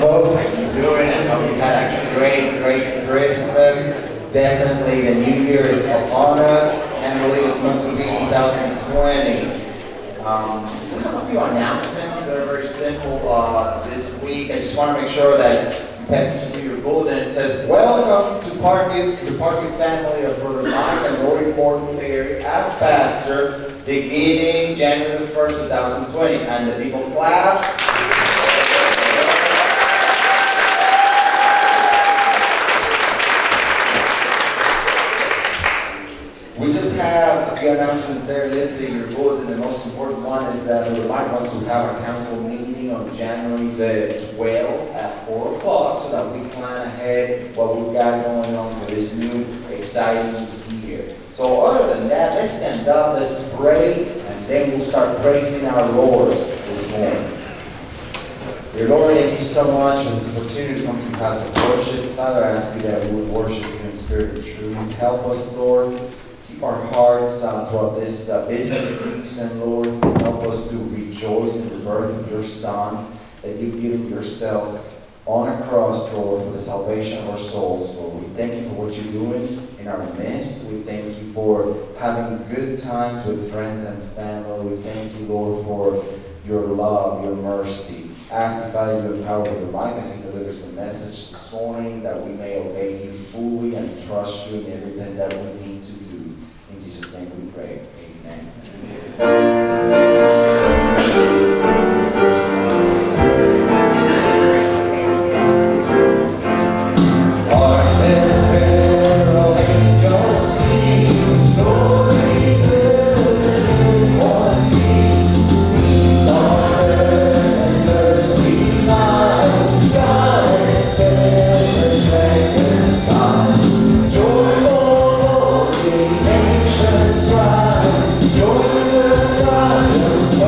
folks. How you doing? I hope you had a great Christmas. Definitely the New Year is upon us. Can't believe it's going to be 2020. We have a few announcements that are very simple this week. I just want to make sure that you pay attention to your bulletin. It says, welcome to the Parkview family of Brother Mike and Lori Fortenberry as pastor beginning January the 1st, 2020. And the people clap. We just have a few announcements there listed in your bulletin. The most important one is that we might want to have a council meeting on January the 12th at 4 o'clock so that we plan ahead what we've got going on for this new exciting year. So other than that, let's stand up, let's pray, and then we'll start praising our Lord this morning. Dear Lord, thank you so much for this opportunity to come to Pastor worship. Father, I ask you that we would worship you in spirit and truth. Help us, Lord. Keep our hearts throughout this busy season, Lord. Help us to rejoice in the birth of your Son, that you've given yourself on a cross, Lord, for the salvation of our souls, Lord. We thank you for what you're doing in our midst. We thank you for having good times with friends and family. We thank you, Lord, for your love, your mercy. Ask you, Father, you empower the mic as he delivers the message this morning, that we may obey you fully and trust you in everything that we need to do. In Jesus' name we pray. Amen. Join the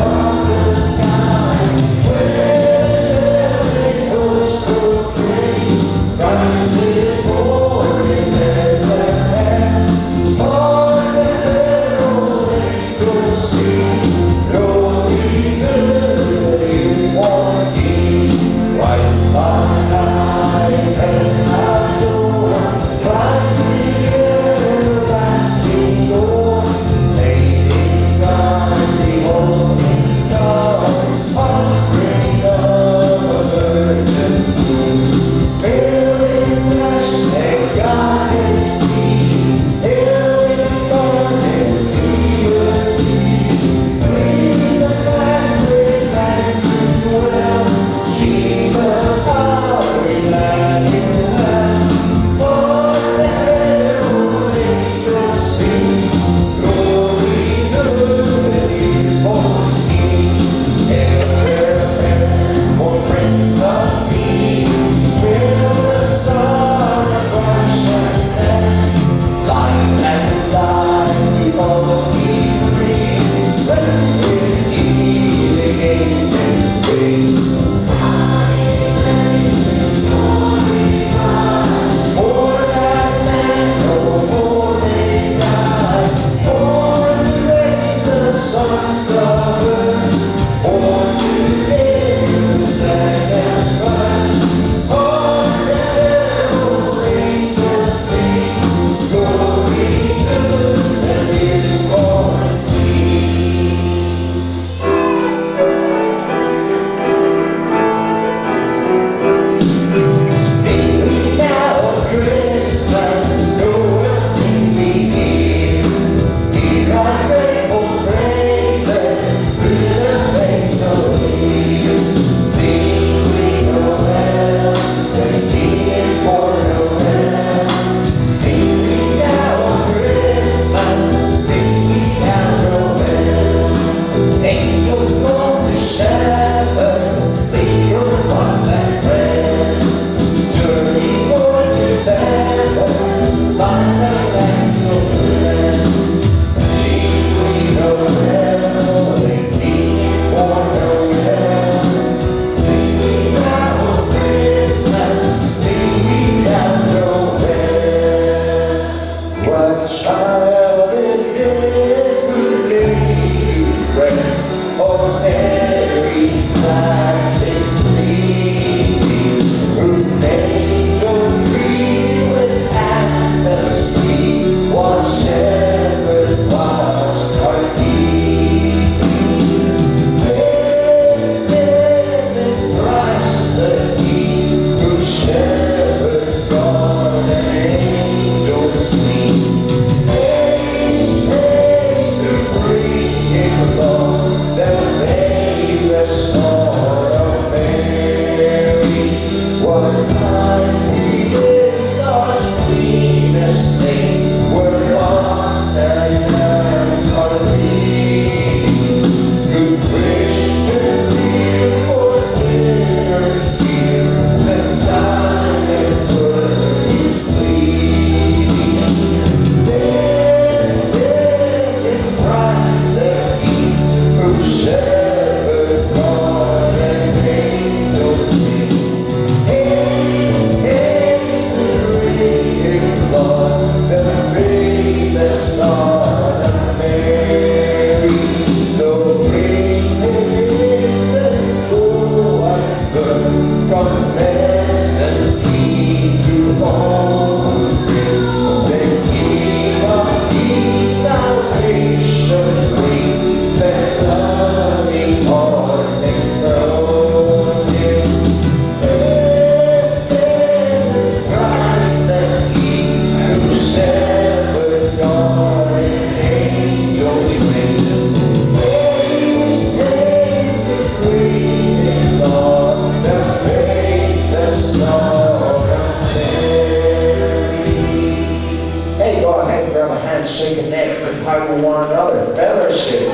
from destiny to home. The King of Kings, salvation brings the bloody heart and throne. This is Christ, the King who shepherds God and angels sing. Praise the great God, the greatest song of Mary. Hey, go ahead and grab a hand, shake a necks, and hug with one another. Fellowship.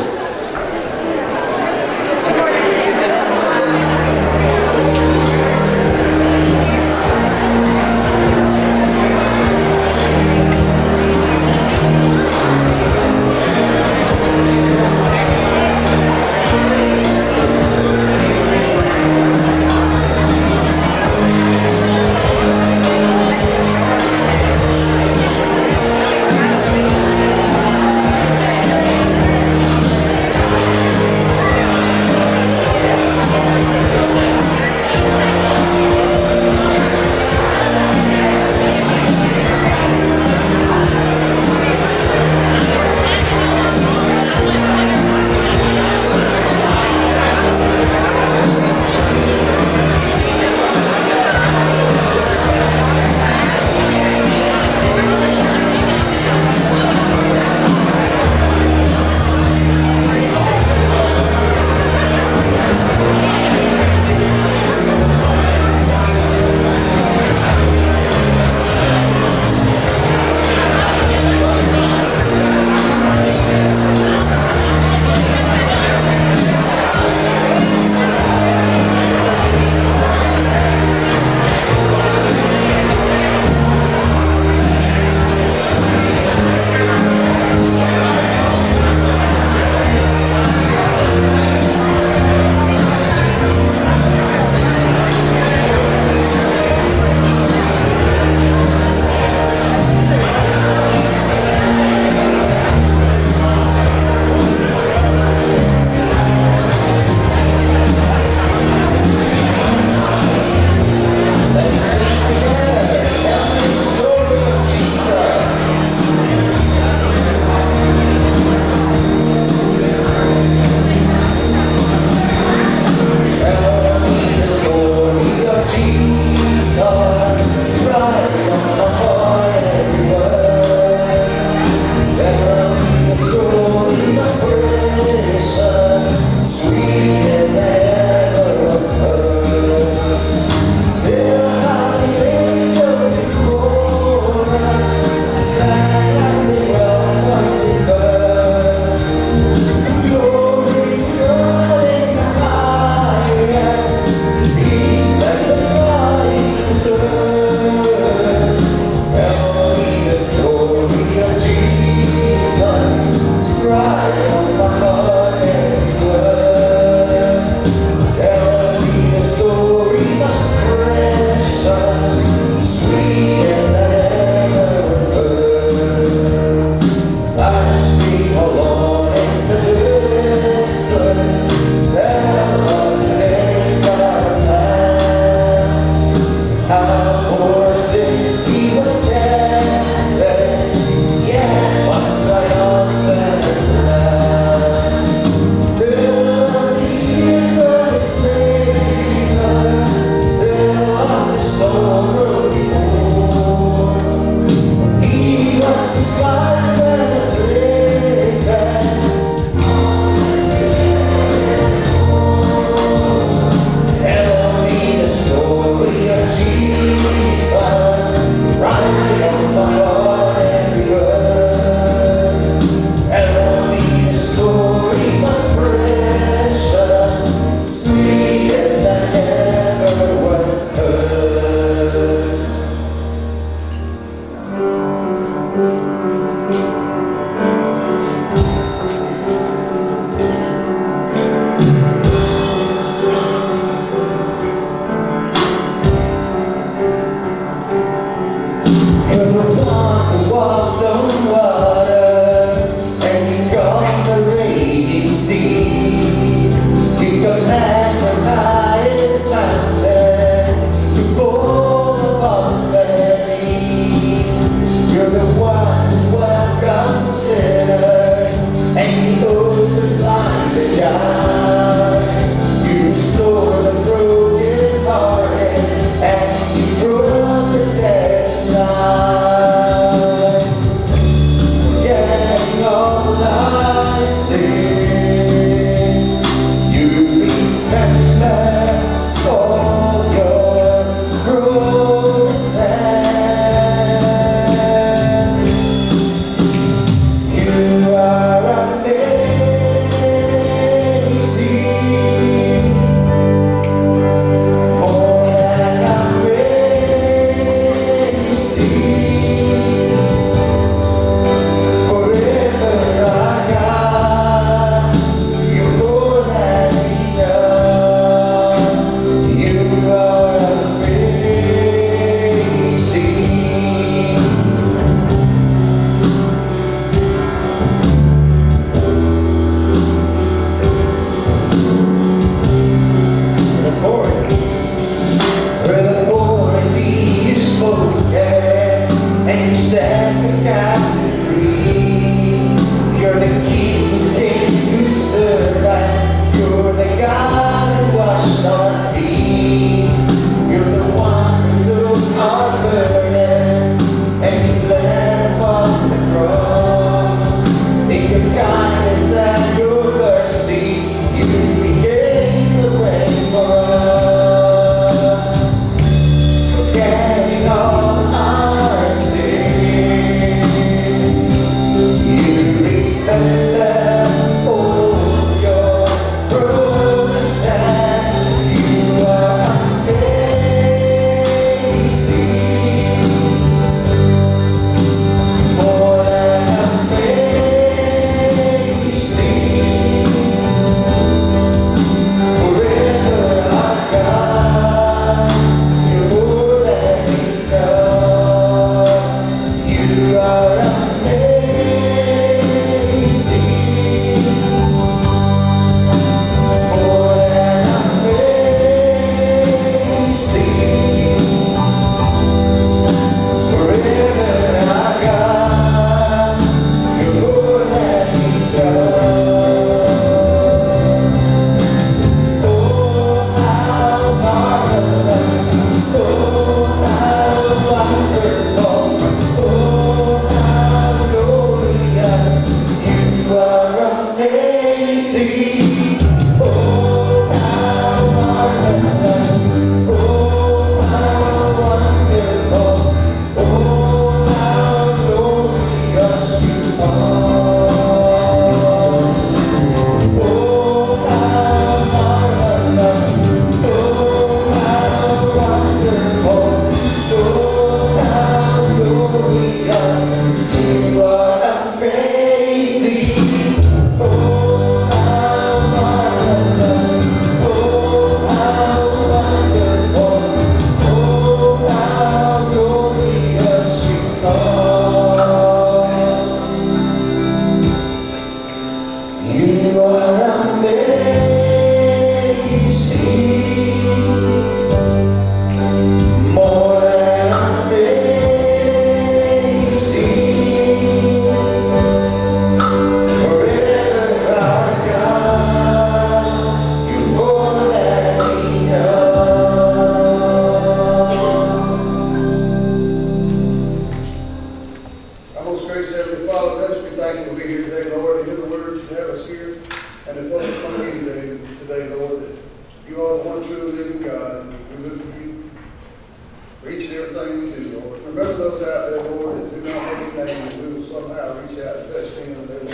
everything we do, Lord. Remember those out there, Lord, that do not have your name, and we will somehow reach out and touch them, and they will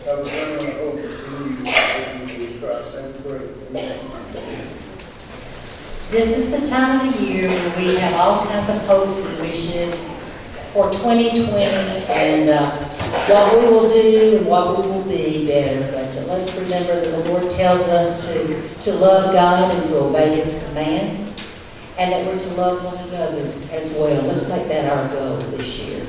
have a genuine hope in you, in Christ's name, we pray. Amen. This is the time of the year where we have all kinds of hopes and wishes for 2020 and what we will do and what we will be better. But let's remember that the Lord tells us to love God and to obey His commands, and that we're to love one another as well. Let's make that our goal this year.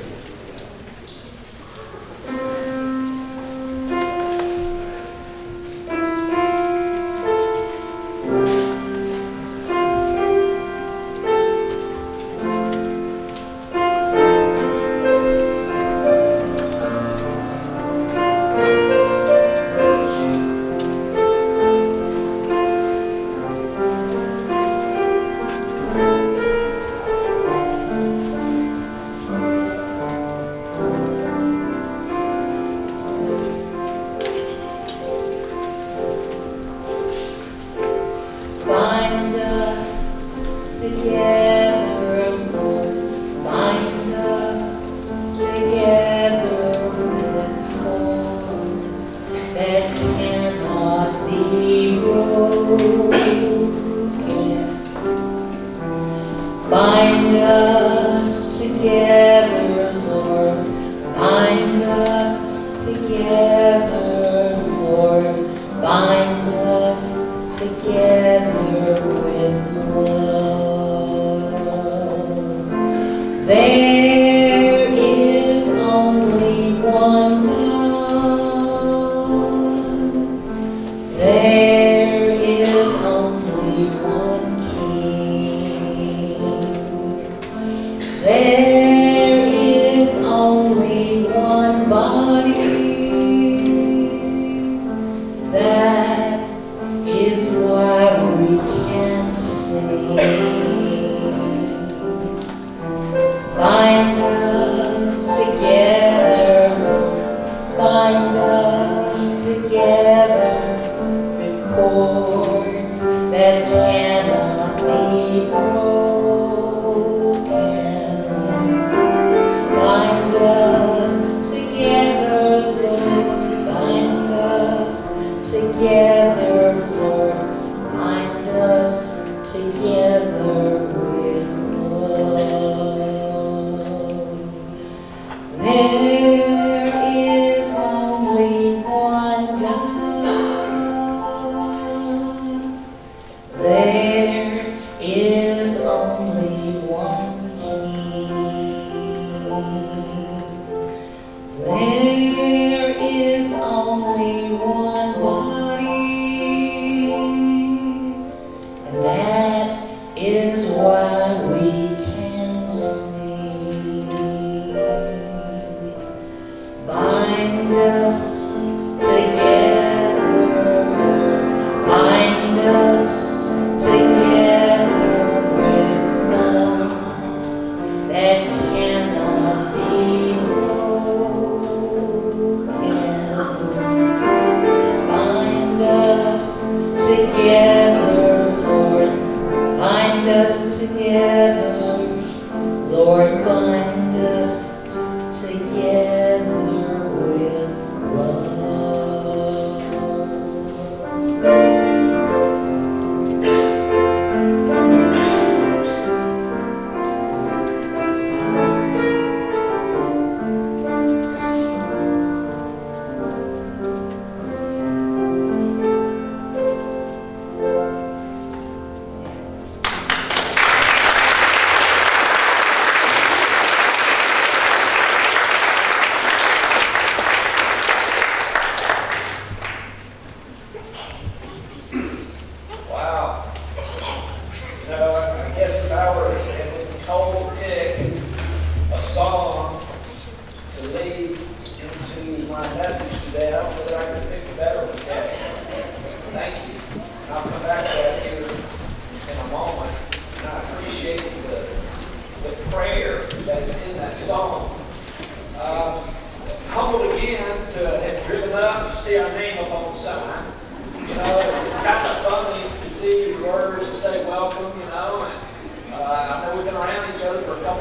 Say welcome, you know, and I know we've been around each other for a couple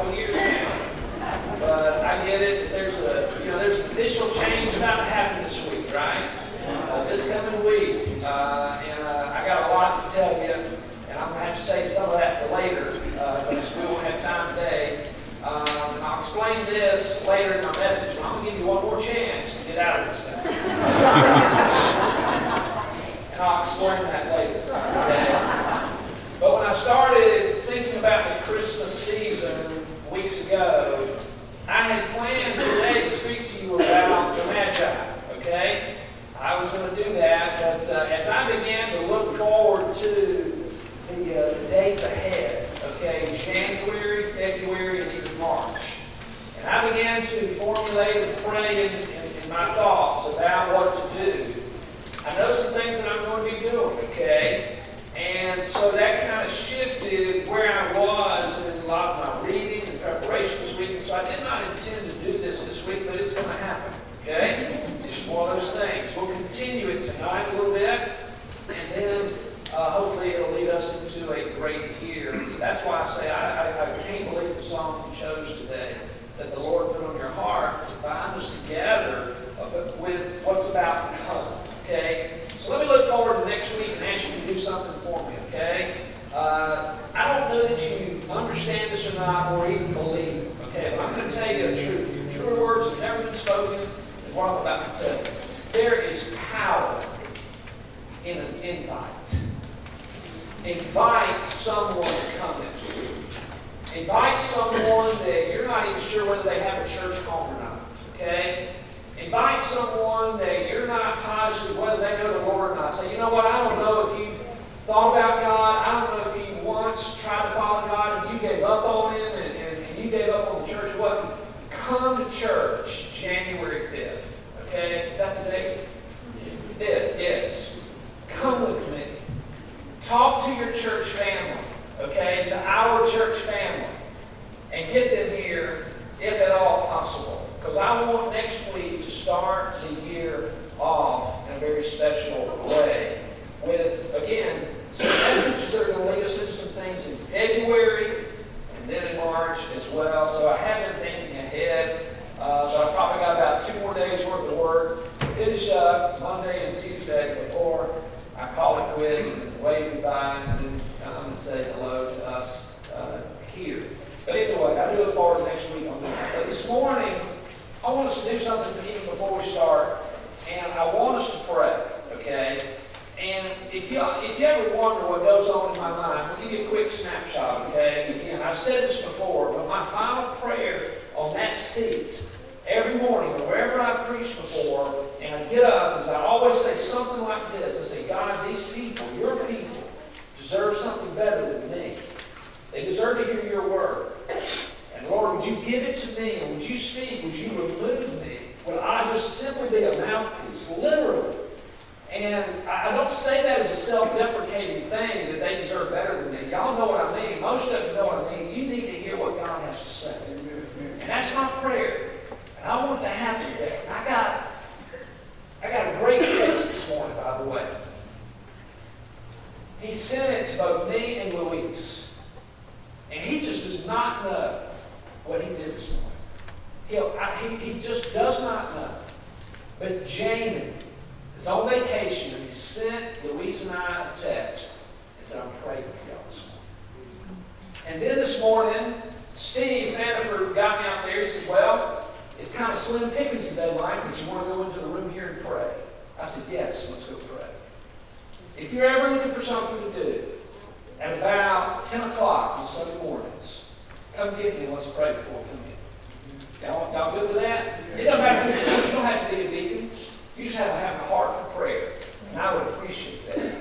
get it, that there's an official change about to happen this week, right? This coming week. And I got a lot to tell you, and I'm going to have to save some of that for later, because we won't have time today. And I'll explain this later in my message, but I'm going to give you one more chance to get out of this thing. And I'll explain that later. Okay? But when I started thinking about the Christmas season weeks ago, I had planned today to speak to you about the Magi, okay? I was going to do that, but as I began to look forward to the days ahead, okay, January, February, and even March, and I began to formulate and pray in my thoughts about what to do, I know some things that I'm going to be doing, okay? And so that kind of shifted where I was in a lot of my reading and preparation this week. And so I did not intend to do this week, but it's going to happen, okay? It's just one of those things. We'll continue it tonight a little bit, and then hopefully it'll lead us into a great year. So that's why I say I can't believe the song you chose today, that the Lord put on your heart to bind us together with what's about to come, okay? So let me look forward to next week and ask you to do something for me, okay? I don't know that you understand this or not, or even believe it, okay? But I'm going to tell you the truth. Your truer words have never been spoken than what I'm about to tell you. There is power in an invite. Invite someone to come next week. Invite someone that you're not even sure whether they have a church home or not, okay? Invite someone that you're not positive whether they know the Lord or not. Say, you know what, I don't know if you've thought about God. I don't know if you once tried to follow God and you gave up on Him and you gave up on the church. What? Come to church January 5th. Okay? Is that the date? 5th, yes. Come with me. Talk to your church family. Okay? To our church family. And get them here if at all possible. Because I want next week to start the year off in a very special way with, again, some messages that are going to lead us into some things in February and then in March as well. So I have been thinking ahead, but I probably got about 2 more days worth of work to finish up Monday and Tuesday before I call it quits and wave goodbye and then come and say hello to us here. But anyway, I do look forward to next week on that. But this morning, I want us to do something even before we start, and I want us to pray, okay? And if you ever wonder what goes on in my mind, I'll give you a quick snapshot, okay? Again, I've said this before, but my final prayer on that seat every morning or wherever I've preached before, and I get up, is I always say something like this. I say, God, these people, your people, deserve something better than me. They deserve to hear your word. And Lord, would you give it to me? And would you speak? Would you remove me? Would I just simply be a mouthpiece? Literally. And I don't say that as a self-deprecating thing that they deserve better than me. Y'all know what I mean. Most of you know what I mean. You need to hear what God has to say. And that's my prayer. And I want it to happen today. And I got a great text this morning, by the way. He sent it to both me and Luis. And he just does not know what he did this morning. He just does not know. But Jamie is on vacation, and he sent Luis and I a text and said, I'm praying for y'all this morning. And then this morning, Steve Sanford got me out there. He says, well, it's kind of slim pickings today, Mike, but you want to go into the room here and pray? I said, yes, let's go pray. If you're ever looking for something to do, at about 10 o'clock on Sunday mornings, come get me and let's pray before we come in. Y'all good with that? It doesn't matter who you are. You don't have to be a deacon. You just have to have a heart for prayer. And I would appreciate that.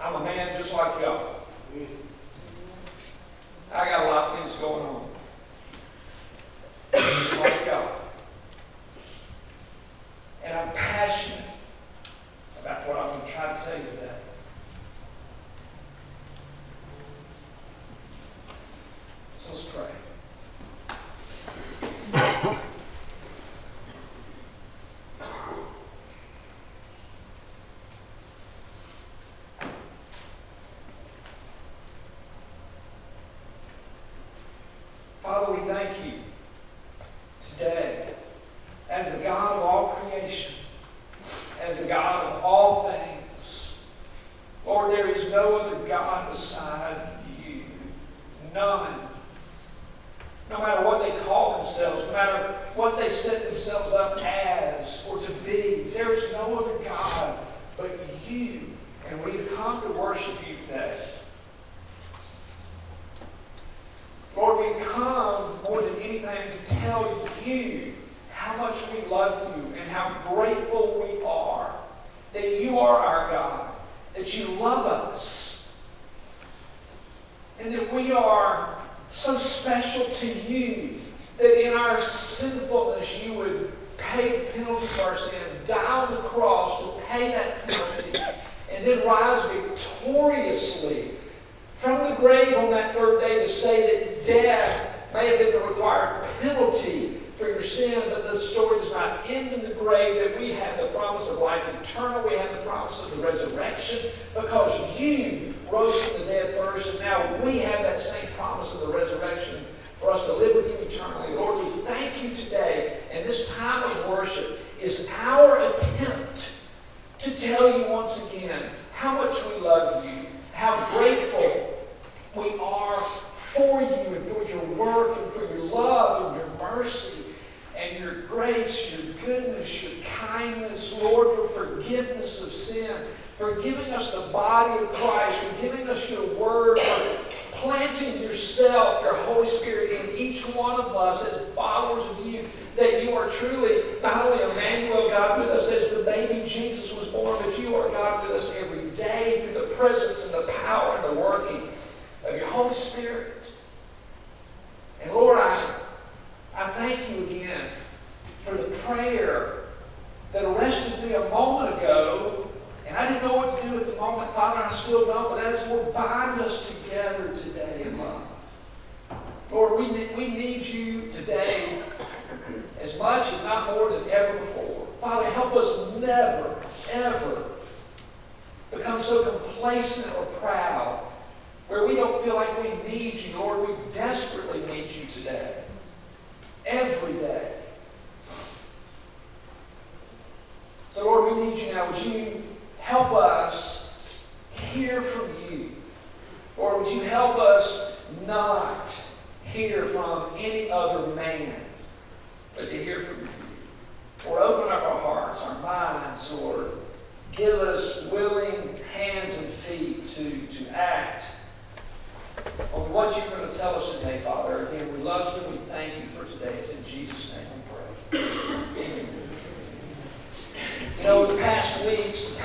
I'm a man just like y'all. Lord, there is no other God beside you. None. No matter what they call themselves, no matter what they set themselves up as or to be, there is no other God but you. And we have come to worship you today. Lord, we come more than anything to tell you how much we love you and how grateful we are that you are our God, that you love us, and that we are so special to you that in our sinfulness you would pay the penalty for our sin, die on the cross to pay that penalty, and then rise victoriously from the grave on that third day to say that death may have been the required penalty for your sin, but the story does not end in the grave, that we have the promise of life eternal, we have the promise of the resurrection, because you rose from the dead first, and now we have that same promise of the resurrection for us to live with you eternally. Lord, we thank you today, and this time of worship is our attempt to tell you once again how much we love you, how grateful we are for you and for your work and for your love and your mercy and your grace, your goodness, your kindness, Lord, for forgiveness of sin, for giving us the body of Christ, for giving us your word, for planting yourself, your Holy Spirit in each one of us as followers of you, that you are truly not only Emmanuel, God with us as the baby Jesus was born, but you are God with us every day through the presence and the power and the working of your Holy Spirit. And Lord, I thank you again for the prayer that arrested me a moment ago, and I didn't know what to do at the moment, Father, I still don't, but that is, Lord, bind us together today in love. Lord, we need you today as much, if not more than ever before. Father, help us never, ever become so complacent or proud where we don't feel like we need you, Lord. We desperately need you today. Every day. So, Lord, we need you now. Would you help us hear from you? Or would you help us not hear from any other man, but to hear from you? Lord, open up our hearts, our minds, Lord. Give us willing hands and feet to act on what you're going to tell us today, Father. Again, we love you and we thank you for today. It's in Jesus' name we pray. Amen. You know, the past weeks, the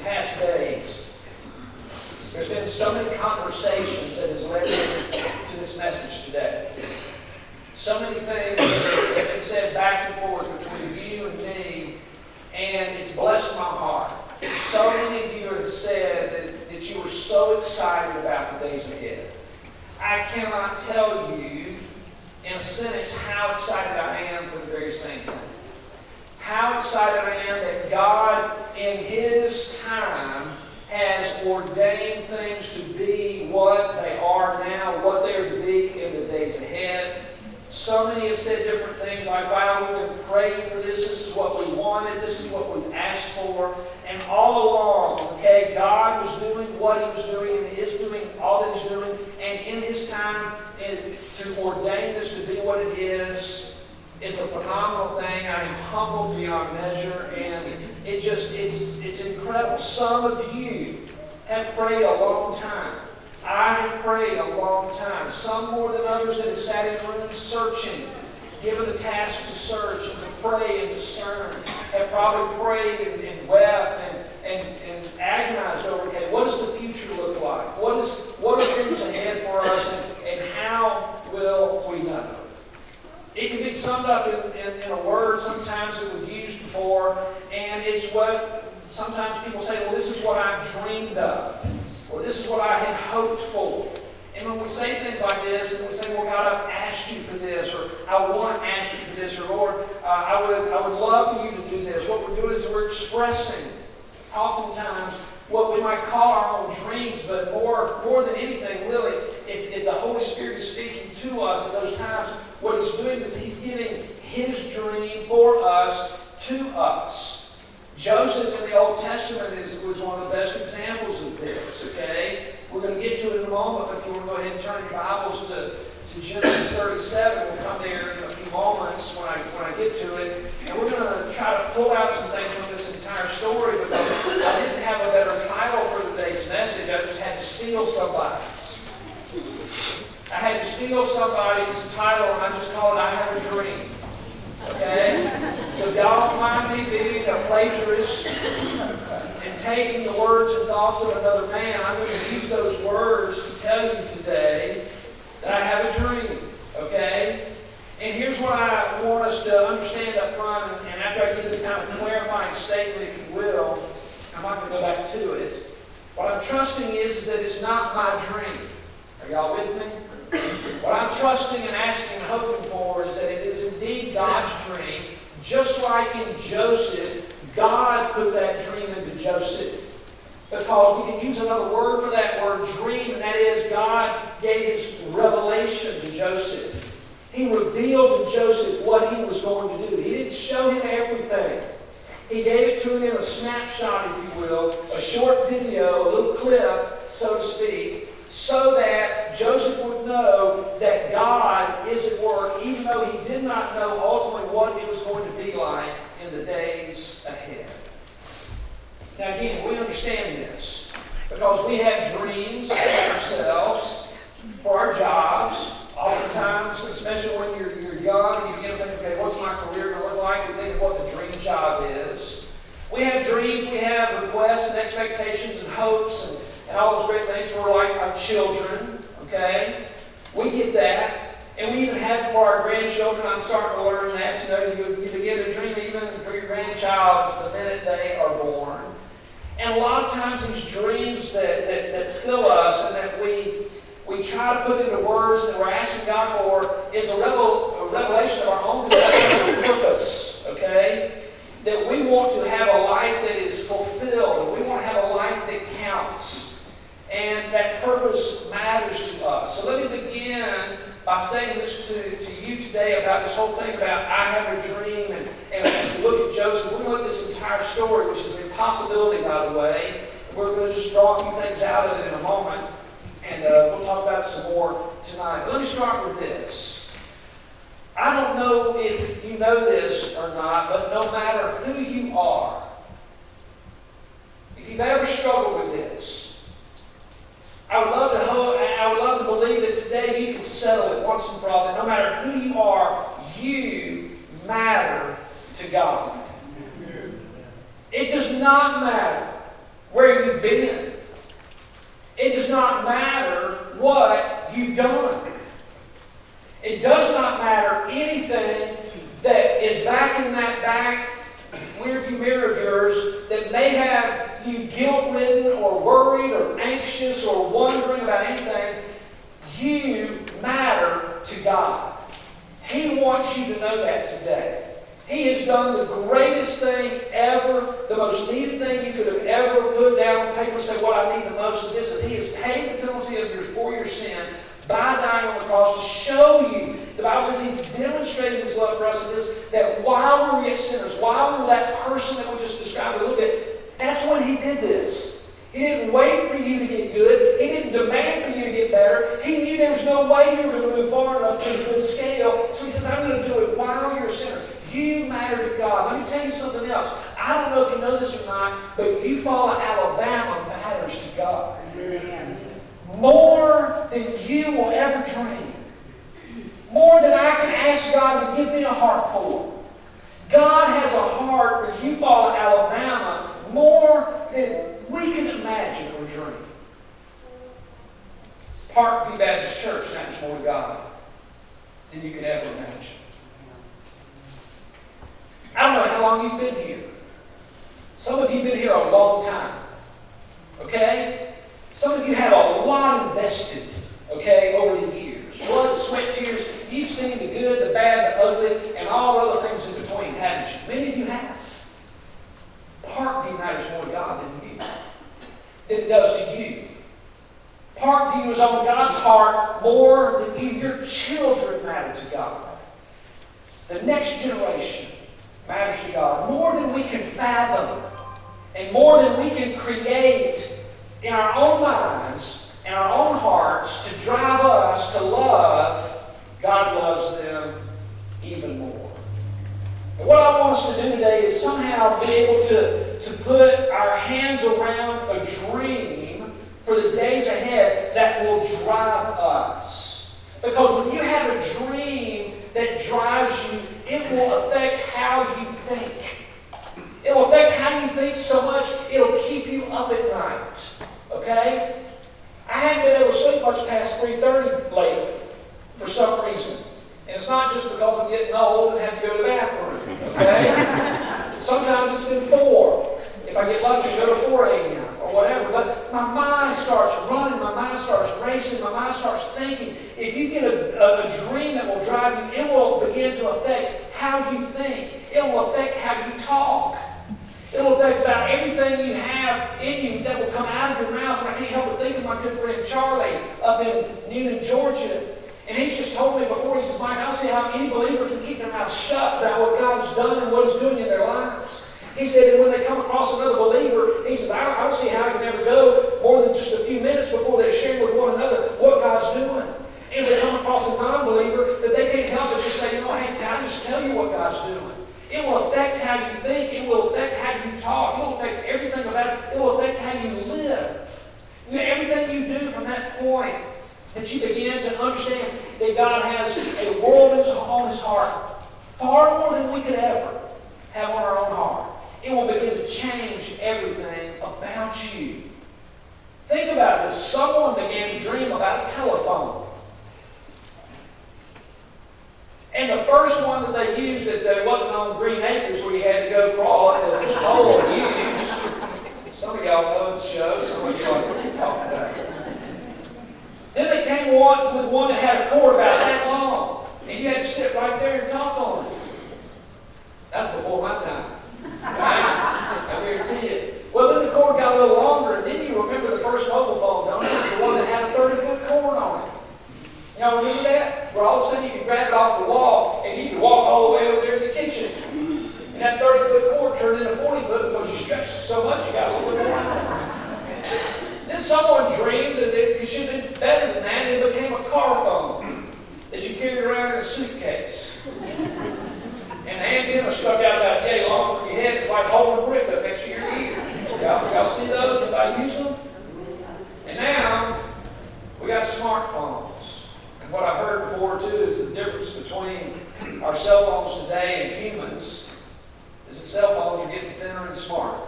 past days, there's been so many conversations that has led to this message today. So many things have been said back and forth between you and me, and it's blessed my heart. So many of you have said that you were so excited about the days ahead. I cannot tell you in a sentence how excited I am for the very same thing. How excited I am that God, in His time, has ordained things to be what they are now, what they are to be in the days ahead. So many have said different things like, wow, we've been praying for this, this is what we wanted, this is what we've asked for. And all along, okay, God was doing what He was doing and is doing all that He's doing. And in His time, to ordain this to be what it is a phenomenal thing. I am humbled beyond measure, and it's incredible. Some of you have prayed a long time. I have prayed a long time. Some more than others that have sat in rooms searching, given the task to search and to pray and discern, have probably prayed and wept and agonized over, okay, what does the future look like? What are things ahead for us, and how will we know? It can be summed up in a word. Sometimes it was used before, and it's what sometimes people say, well, this is what I dreamed of, or this is what I had hoped for. And when we say things like this, and we say, well, God, I've asked you for this, or I want to ask you for this, or Lord, I would love for you to do this. What we're doing is we're expressing oftentimes what we might call our own dreams, but more than anything, really, if the Holy Spirit is speaking to us at those times, what He's doing is He's giving His dream for us to us. Joseph in the Old Testament was one of the best examples of this, okay? We're going to get to it in a moment, but if you want to go ahead and turn your Bibles to Genesis 37, we'll come there in a few moments when I get to it. And we're going to try to pull out some things from this entire story because I didn't have a better title for today's message. I just had to steal somebody's. I had to steal somebody's title, and I just called it I Have a Dream. Okay? So if y'all don't mind me being a plagiarist and taking the words and thoughts of another man, I'm going to use those words to tell you today that I have a dream. Okay? And here's what I want us to understand up front, and after I give this kind of clarifying statement, if you will, I'm not going to go back to it. What I'm trusting is that it's not my dream. Are y'all with me? What I'm trusting and asking and hoping for is that it is indeed God's dream. Just like in Joseph, God put that dream into Joseph. Because we can use another word for that word, dream, and that is God gave His revelation to Joseph. He revealed to Joseph what he was going to do. He didn't show him everything. He gave it to him in a snapshot, if you will, a short video, a little clip, so to speak, so that Joseph would know that God is at work, even though he did not know ultimately what it was going to be like in the days ahead. Now again, we understand this because we have dreams for ourselves, for our jobs. Oftentimes, especially when you're young and you begin to think, okay, what's my career going to look like? We think of what the dream job is. We have dreams, we have requests and expectations and hopes and all those great things for like our children, okay? We get that. And we even have it for our grandchildren. I'm starting to learn that. You begin to dream even for your grandchild the minute they are born. And a lot of times these dreams that fill us and that we try to put into words that we're asking God for is a revelation of our own desire and purpose, okay? That we want to have a life that is fulfilled. And we want to have a life that counts. And that purpose matters to us. So let me begin by saying this to you today about this whole thing about I have a dream. And as we look at Joseph, we're going to look at this entire story, which is an impossibility, by the way. We're going to just draw a few things out of it in a moment. And we'll talk about it some more tonight. But let me start with this. I don't know if you know this or not, but no matter who you are, if you've ever struggled with this, I would love to believe that today you can settle it once and for all, that no matter who you are, you matter to God. It does not matter where you've been. It does not matter what you've done. It does not matter anything that is back in that back rearview mirror of yours that may have you guilt-ridden or worried or anxious or wondering about anything. You matter to God. He wants you to know that today. He has done the greatest thing ever, the most needed thing you could have ever put down on paper and say, what I need the most is this, is He has paid the penalty for your sin by dying on the cross to show you. The Bible says He demonstrated His love for us in this, that while we were yet sinners, while we were that person that we just described a little bit, that's when He did this. He didn't wait for you to get good. He didn't demand for you to get better. He knew there was no way you were going to move far enough to a good scale. So He says, I'm going to do it while you're a sinner. You matter to God. Let me tell you something else. I don't know if you know this or not, but Eufaula, Alabama matters to God. Amen. More than you will ever dream. More than I can ask God to give me a heart for. God has a heart for Eufaula, Alabama, more than we can imagine or dream. Parkview Baptist Church matters more to God than you could ever imagine. I don't know how long you've been here. Some of you have been here a long time. Okay? Some of you have a lot invested, okay, over the years. Blood, sweat, tears. You've seen the good, the bad, the ugly, and all other things in between, haven't you? Many of you have. Parkview matters more to God than it does to you. Parkview is on God's heart more than you. Your children matter to God. The next generation matters to God more than we can fathom. and more than we can create in our own minds and our own hearts to drive us to love, God loves them even more. And what I want us to do today is somehow be able to put our hands around a dream for the days ahead that will drive us. Because when you have a dream that drives you, it will affect how you think. It will affect how you think so much, it'll keep you up at night. Okay? I haven't been able to sleep much past 3:30 lately for some reason. And it's not just because I'm getting old and have to go to the bathroom. Okay? Sometimes it's been 4. If I get lucky, go to 4 a.m. or whatever. But my mind starts running, my mind starts racing, my mind starts thinking. If you get a dream that will drive you, it will begin to affect how you think. It will affect how you talk. It will affect about everything you have in you that will come out of your mouth. And I can't help but think of my good friend Charlie up in Newnan, Georgia. And he's just told me before, he says, Mike, I don't see how any believer can keep their mouth shut about what God's done and what He's doing in their lives. He said that when they come across another believer, he says, I don't see how it can ever go more than just a few minutes before they share with one another what God's doing. And if they come across a non-believer, that they can't help but just say, hey, can I just tell you what God's doing? It will affect how you think. It will affect how you talk. It will affect everything about it. It will affect how you live. You know, everything you do from that point that you begin to understand that God has a world on His heart, far more than we could ever have on our own heart. It will begin to change everything about you. Think about this. Someone began to dream about a telephone. And the first one that they used, that wasn't on Green Acres where you had to go crawl up the hole and use. Some of y'all know the show. Some of y'all, what's he talking about? Then they came with one that had a cord about that long. And you had to sit right there and talk on it. That's before my time. Right? I guarantee you. Well, then the cord got a little longer, and then you remember the first mobile phone, don't you? It was the one that had a 30-foot cord on it. Y'all remember that? Where all of a sudden you could grab it off the wall, and you could walk all the way over there to the kitchen. And that 30-foot cord turned into 40-foot because you stretched it so much you got a little bit more. Then someone dreamed that it should have been better than that, and it became a car phone that you carried around in a suitcase. And the antenna stuck out about yay long from your head. It's like holding a brick up next to your ear. Y'all see those? Anybody use them? And now, we got smartphones. And what I've heard before, too, is the difference between our cell phones today and humans is that cell phones are getting thinner and smarter.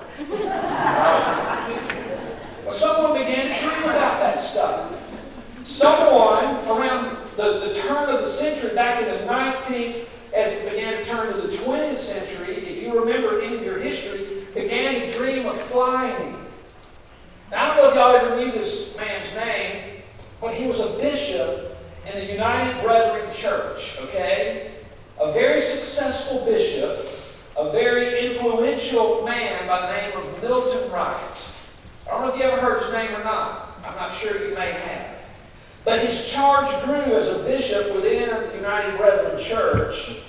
Well, someone began to dream about that stuff. Someone around the turn of the century, back in the 19th, as it began to turn to the 20th century, if you remember any of your history, began to dream of flying. Now, I don't know if y'all ever knew this man's name, but he was a bishop in the United Brethren Church, okay? A very successful bishop, a very influential man by the name of Milton Wright. I don't know if you ever heard his name or not. I'm not sure you may have. But his charge grew as a bishop within the United Brethren Church.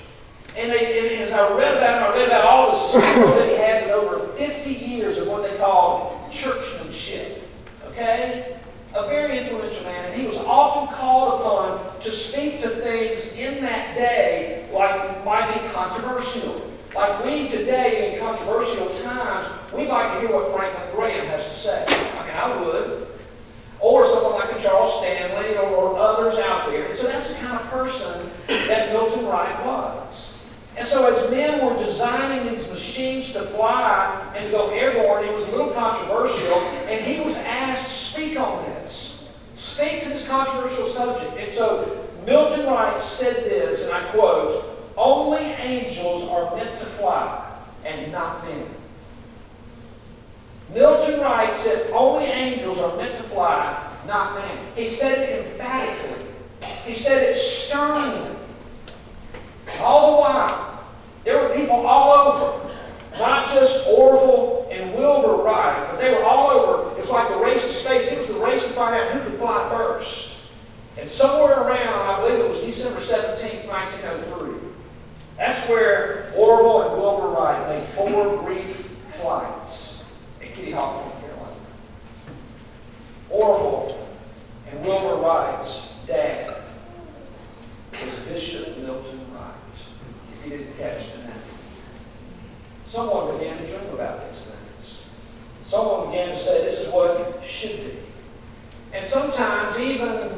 And as I read about all the skill that he had with over 50 years of what they called churchmanship. Okay? A very influential man. And he was often called upon to speak to things in that day like might be controversial. Like we today in controversial times, we'd like to hear what Franklin Graham has to say. I mean, I would. Or someone like a Charles Stanley or others out there. And so that's the kind of person that Milton Wright was. And so as men were designing these machines to fly and to go airborne, it was a little controversial, and he was asked to speak on this. Speak to this controversial subject. And so Milton Wright said this, and I quote, "Only angels are meant to fly, and not men." Milton Wright said, only angels are meant to fly, not men. He said it emphatically. He said it sternly. All the while, there were people all over, not just Orville and Wilbur Wright, but they were all over. It's like the race to space. It was the race to find out who could fly first. And somewhere around, I believe it was December 17th, 1903, that's where Orville and Wilbur Wright made 4 brief flights. Weehawken, North Carolina. Orville and Wilbur Wright's dad was Bishop Milton Wright, if you didn't catch the name. Someone began to dream about these things. Someone began to say, this is what it should be. And sometimes, even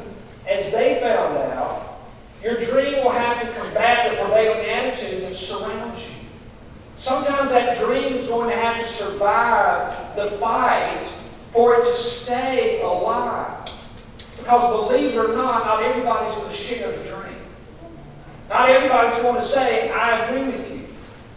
as they found out, your dream will have to combat the prevailing attitude that surrounds you. Sometimes that dream is going to have to survive the fight for it to stay alive. Because believe it or not everybody's going to share the dream. Not everybody's going to say, I agree with you.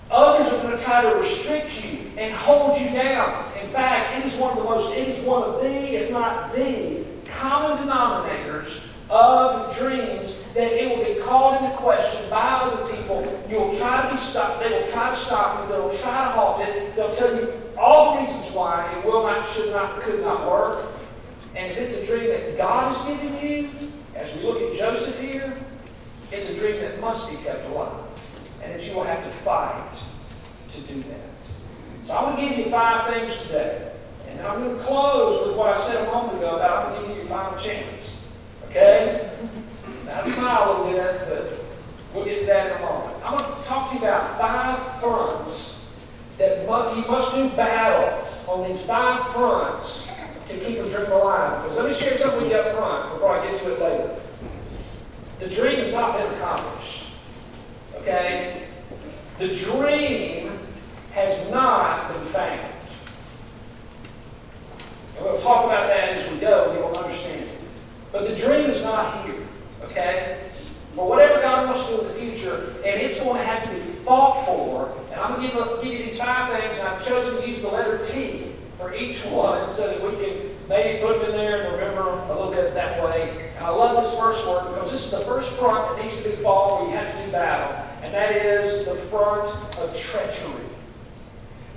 Others are going to try to restrict you and hold you down. In fact, it is one of the, if not the, common denominators of dreams that it will be called into question by other people. You'll try to be stopped. They will try to stop you. They will try to halt it. They'll tell you all the reasons why it will not, should not, could not work. And if it's a dream that God has given you, as we look at Joseph here, it's a dream that must be kept alive. And that you will have to fight to do that. So I'm going to give you 5 things today. And then I'm going to close with what I said a moment ago about I'm going to give you your final chance. Okay? Now I smile a little bit, but we'll get to that in a moment. I'm going to talk to you about 5 fronts that you must do battle on these 5 fronts to keep a dream alive. Because let me share something with you up front before I get to it later. The dream has not been accomplished. Okay? The dream has not been found. And we'll talk about that as we go, and you'll understand it. But the dream is not here. Okay? For whatever God wants to do in the future, and it's going to have to be fought for. And I'm going to give you these 5 things, and I've chosen to use the letter T for each one so that we can maybe put them in there and remember them a little bit that way. And I love this first word because this is the first front that needs to be fought where you have to do battle. And that is the front of treachery.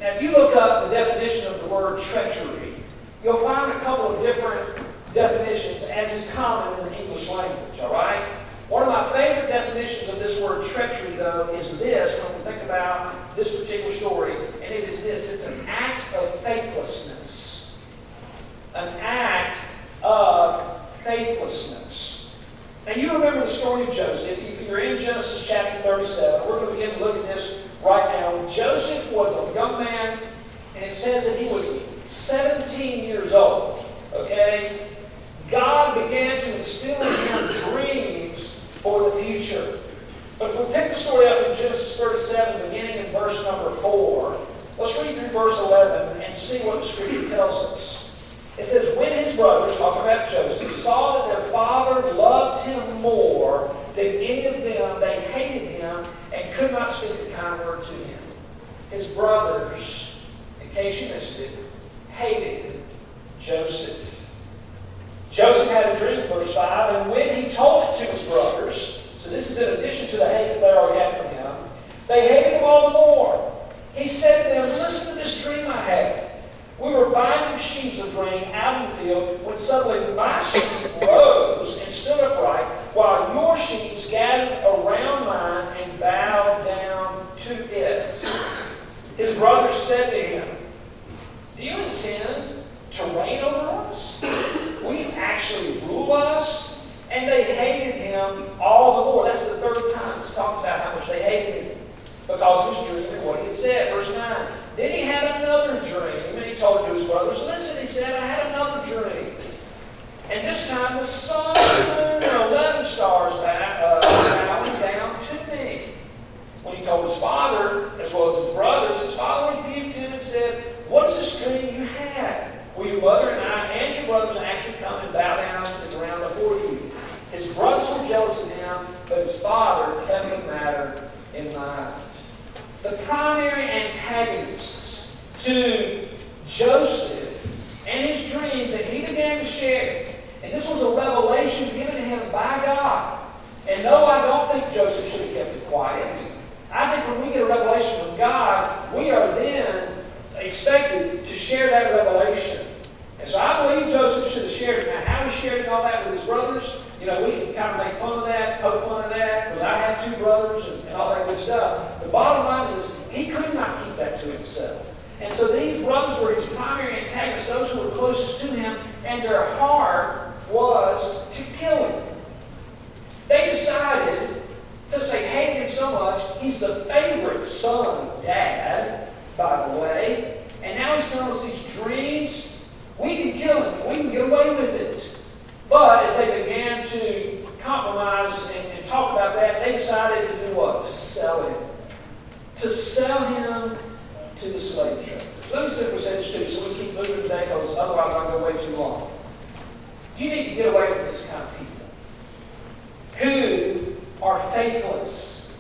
Now, if you look up the definition of the word treachery, you'll find a couple of different definitions, as is common in the English language, all right? One of my favorite definitions of this word treachery, though, is this, when we think about this particular story, and it is this: it's an act of faithlessness. An act of faithlessness. Now, you remember the story of Joseph. If you're in Genesis chapter 37, we're going to begin to look at this right now. Joseph was a young man, and it says that he was 17 years old. Okay? God began to instill in him dreams for the future. But if we pick the story up in Genesis 37, beginning in verse number 4, let's read through verse 11 and see what the Scripture tells us. It says, when his brothers, talking about Joseph, saw that their father loved him more than any of them, they hated him and could not speak a kind word to him. His brothers, in case you missed it, hated Joseph. Joseph had a dream, verse 5, and when he told it to his brothers, so this is in addition to the hate that they already had for him, they hated him all the more. He said to them, listen to this dream I had. We were binding sheaves of grain out in the field when suddenly my sheaf rose and stood upright, while your sheaves gathered around mine and bowed down to it. His brothers said to him, do you intend to reign over us? Will you actually rule us? And they hated him all the more. That's the 3rd time it's talked about how much they hated him because of his dream and what he had said. Verse 9. Then he had another dream, and he told it to his brothers. Listen, he said, I had another dream. And this time the sun, the moon, and 11 stars bowing down to me. When he told his father, as well as his brothers, his father rebuked him and said, what is this dream you had? Will your mother and I and your brothers actually come and bow down to the ground before you? His brothers were jealous of him, but his father kept the matter in mind. The primary antagonists to Joseph and his dreams that he began to share, and this was a revelation given to him by God. And no, I don't think Joseph should have kept it quiet. I think when we get a revelation from God, we are then expected to share that revelation. And so I believe Joseph should have shared it. Now, how he shared it and all that with his brothers, we can kind of make fun of that, poke fun of that, because I have 2 brothers and all that good stuff. The bottom line is, he could not keep that to himself. And so these brothers were his primary antagonists. antagonists, those who were closest to him, and their heart was to kill him. They decided, since they hated him so much, he's the favorite son of Dad, by the way, and now he's telling us these dreams. We can kill him. We can get away with it. But as they began to compromise and talk about that, they decided to do what? To sell him. To sell him to the slave traders. Let me simply say this too, so we keep moving today, because otherwise I'll go way too long. You need to get away from these kind of people who are faithless,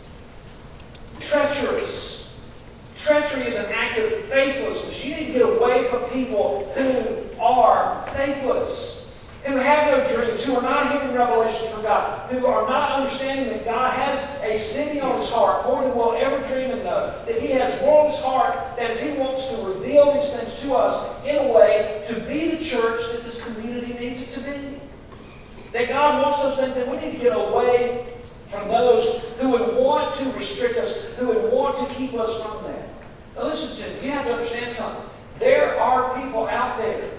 treacherous. Treachery is an act of faithlessness. You need to get away from people who are faithless, who have no dreams, who are not hearing revelations from God, who are not understanding that God has a city on his heart more than we'll ever dream and know, that he has more on his heart that as he wants to reveal these things to us in a way to be the church that this community needs it to be. That God wants those things, and we need to get away from those who would want to restrict us, who would want to keep us from that. Now listen to me, you have to understand something. There are people out there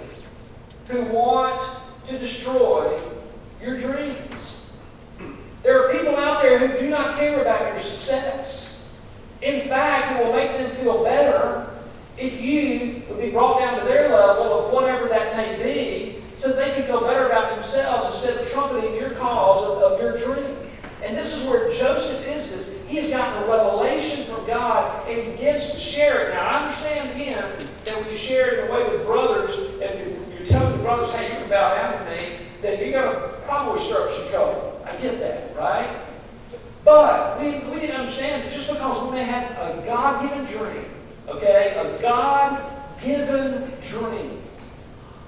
who want to destroy your dreams. There are people out there who do not care about your success. In fact, it will make them feel better if you would be brought down to their level of whatever that may be, so that they can feel better about themselves instead of trumpeting your cause of your dream. And this is where Joseph is this. He has gotten a revelation from God and he begins to share it. Now, I understand again that when you share it in a way with brothers and you're telling the brothers, hey, you can bow down to me, then you're going to probably stir up some trouble. I get that, right? But we need to understand that just because we may have a God-given dream, okay, a God-given dream,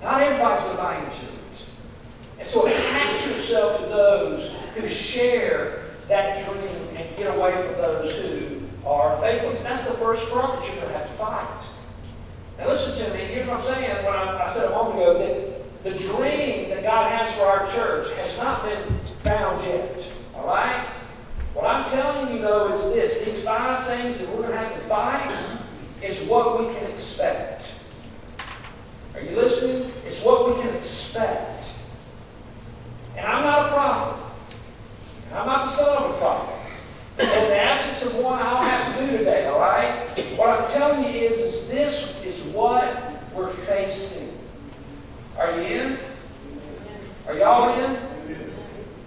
not everybody's going to buy into it. And so attach yourself to those who share that dream and get away from those who are faithless. That's the first front that you're going to have to fight. Now listen to me. Here's what I'm saying. When I said a moment ago that the dream that God has for our church has not been found yet. All right? What I'm telling you, though, is this. These 5 things that we're going to have to fight is what we can expect. Are you listening? It's what we can expect. And I'm not a prophet. And I'm not the son of a prophet. So in the absence of one, I don't have to do today, all right? What I'm telling you is this is what we're facing. Are you in? Are y'all in?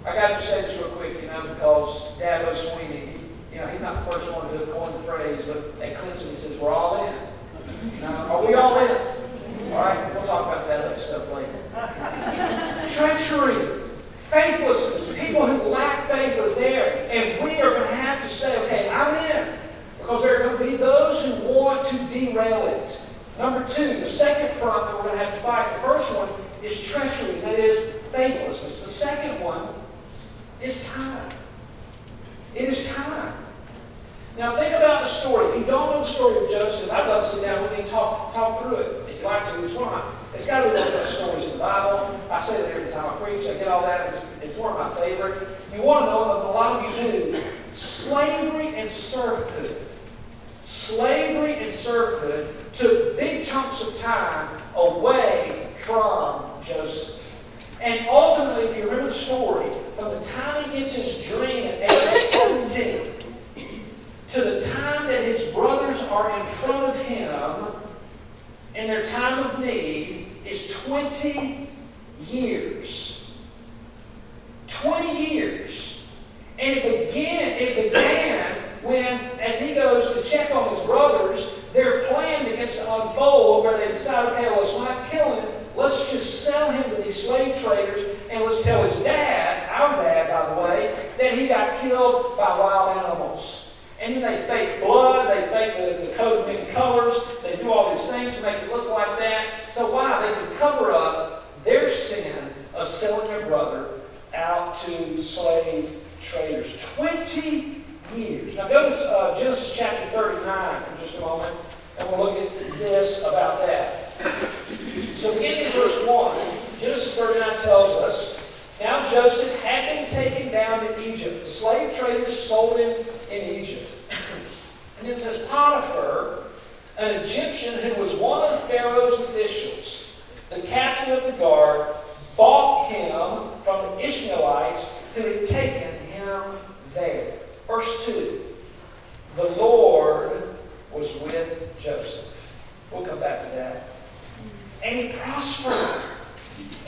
I got to say this real quick, because Dabo Sweeney, he's not the first one to coin the phrase, but at Clemson he says, we're all in. Are we all in? All right, we'll talk about that other stuff later. Treachery, faithlessness, people who lack faith are there, and we are going to have to say, okay, I'm in, because there are going to be those who want to derail it. Number 2, the second front that we're going to have to fight. The first one is treachery, that is faithlessness. The second one is time. It is time. Now think about the story. If you don't know the story of Joseph, I'd love to sit down with you and talk through it. If you like to, it's got to be one of the best stories in the Bible. I say that every time I preach. I get all that. It's one of my favorite. You want to know, and a lot of you do, slavery and servanthood. Slavery and servanthood took big chunks of time away from Joseph. And ultimately, if you remember the story, from the time he gets his dream at age 17 to the time that his brothers are in front of him in their time of need is 20 years. 20 years. And it began when, as he goes to check on his brothers, their plan begins to unfold where they decide, okay, let's not kill him. Let's just sell him to these slave traders, and let's tell his dad, our dad, by the way, that he got killed by wild animals. And then they fake blood, they fake the coat of many colors, they do all these things to make it look like that. So why? They can cover up their sin of selling their brother out to slave traders. 20 years. Now go to Genesis chapter 39 for just a moment, and we'll look at this about that. So beginning in verse 1, Genesis 39 tells us, now Joseph had been taken down to Egypt. The slave traders sold him in Egypt. And it says Potiphar, an Egyptian who was one of Pharaoh's officials, the captain of the guard, bought him from the Ishmaelites who had taken him there. Verse 2, the Lord was with Joseph. We'll come back to that. And he prospered.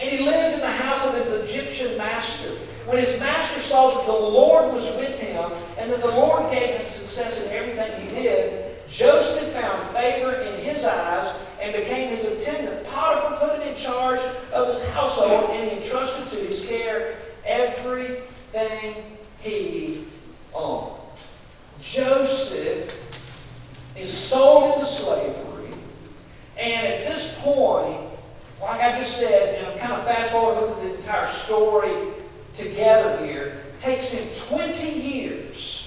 And he lived in the house of his Egyptian master. When his master saw that the Lord was with him and that the Lord gave him success in everything he did, Joseph found favor in his eyes and became his attendant. Potiphar put him in charge of his household, and he entrusted to his care everything he owned. Joseph is sold into slavery, and at this point, like I just said, and I'm kind of fast forward looking at the entire story together here, it takes him 20 years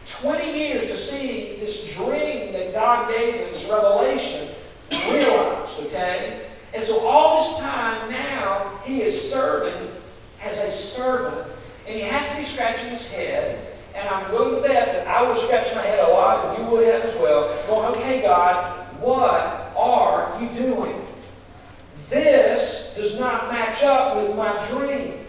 to see this dream that God gave him, this revelation, realized, okay? And so all this time now, he is serving as a servant. And he has to be scratching his head. And I'm willing to bet that I would scratch my head a lot, and you would have as well, going, okay, God, what are you doing? This does not match up with my dream.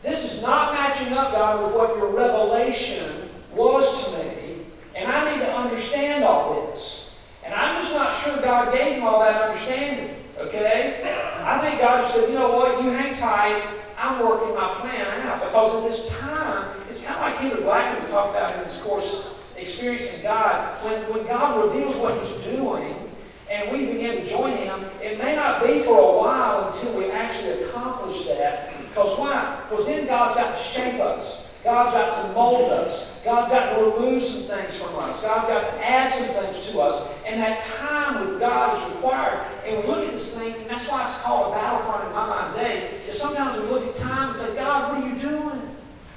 This is not matching up, God, with what your revelation was to me. And I need to understand all this. And I'm just not sure God gave him all that understanding. Okay? I think God just said, you know what, you hang tight. I'm working my plan out. Because in this time, it's kind of like Henry Blackman we talked about in this course, Experiencing God. When God reveals what he's doing, and we begin to join him, it may not be for a while until we actually accomplish that. Because why? Because then God's got to shape us. God's got to mold us. God's got to remove some things from us. God's got to add some things to us. And that time with God is required. And we look at this thing, and that's why it's called a battlefront in my mind today, is sometimes we look at time and say, God, what are you doing?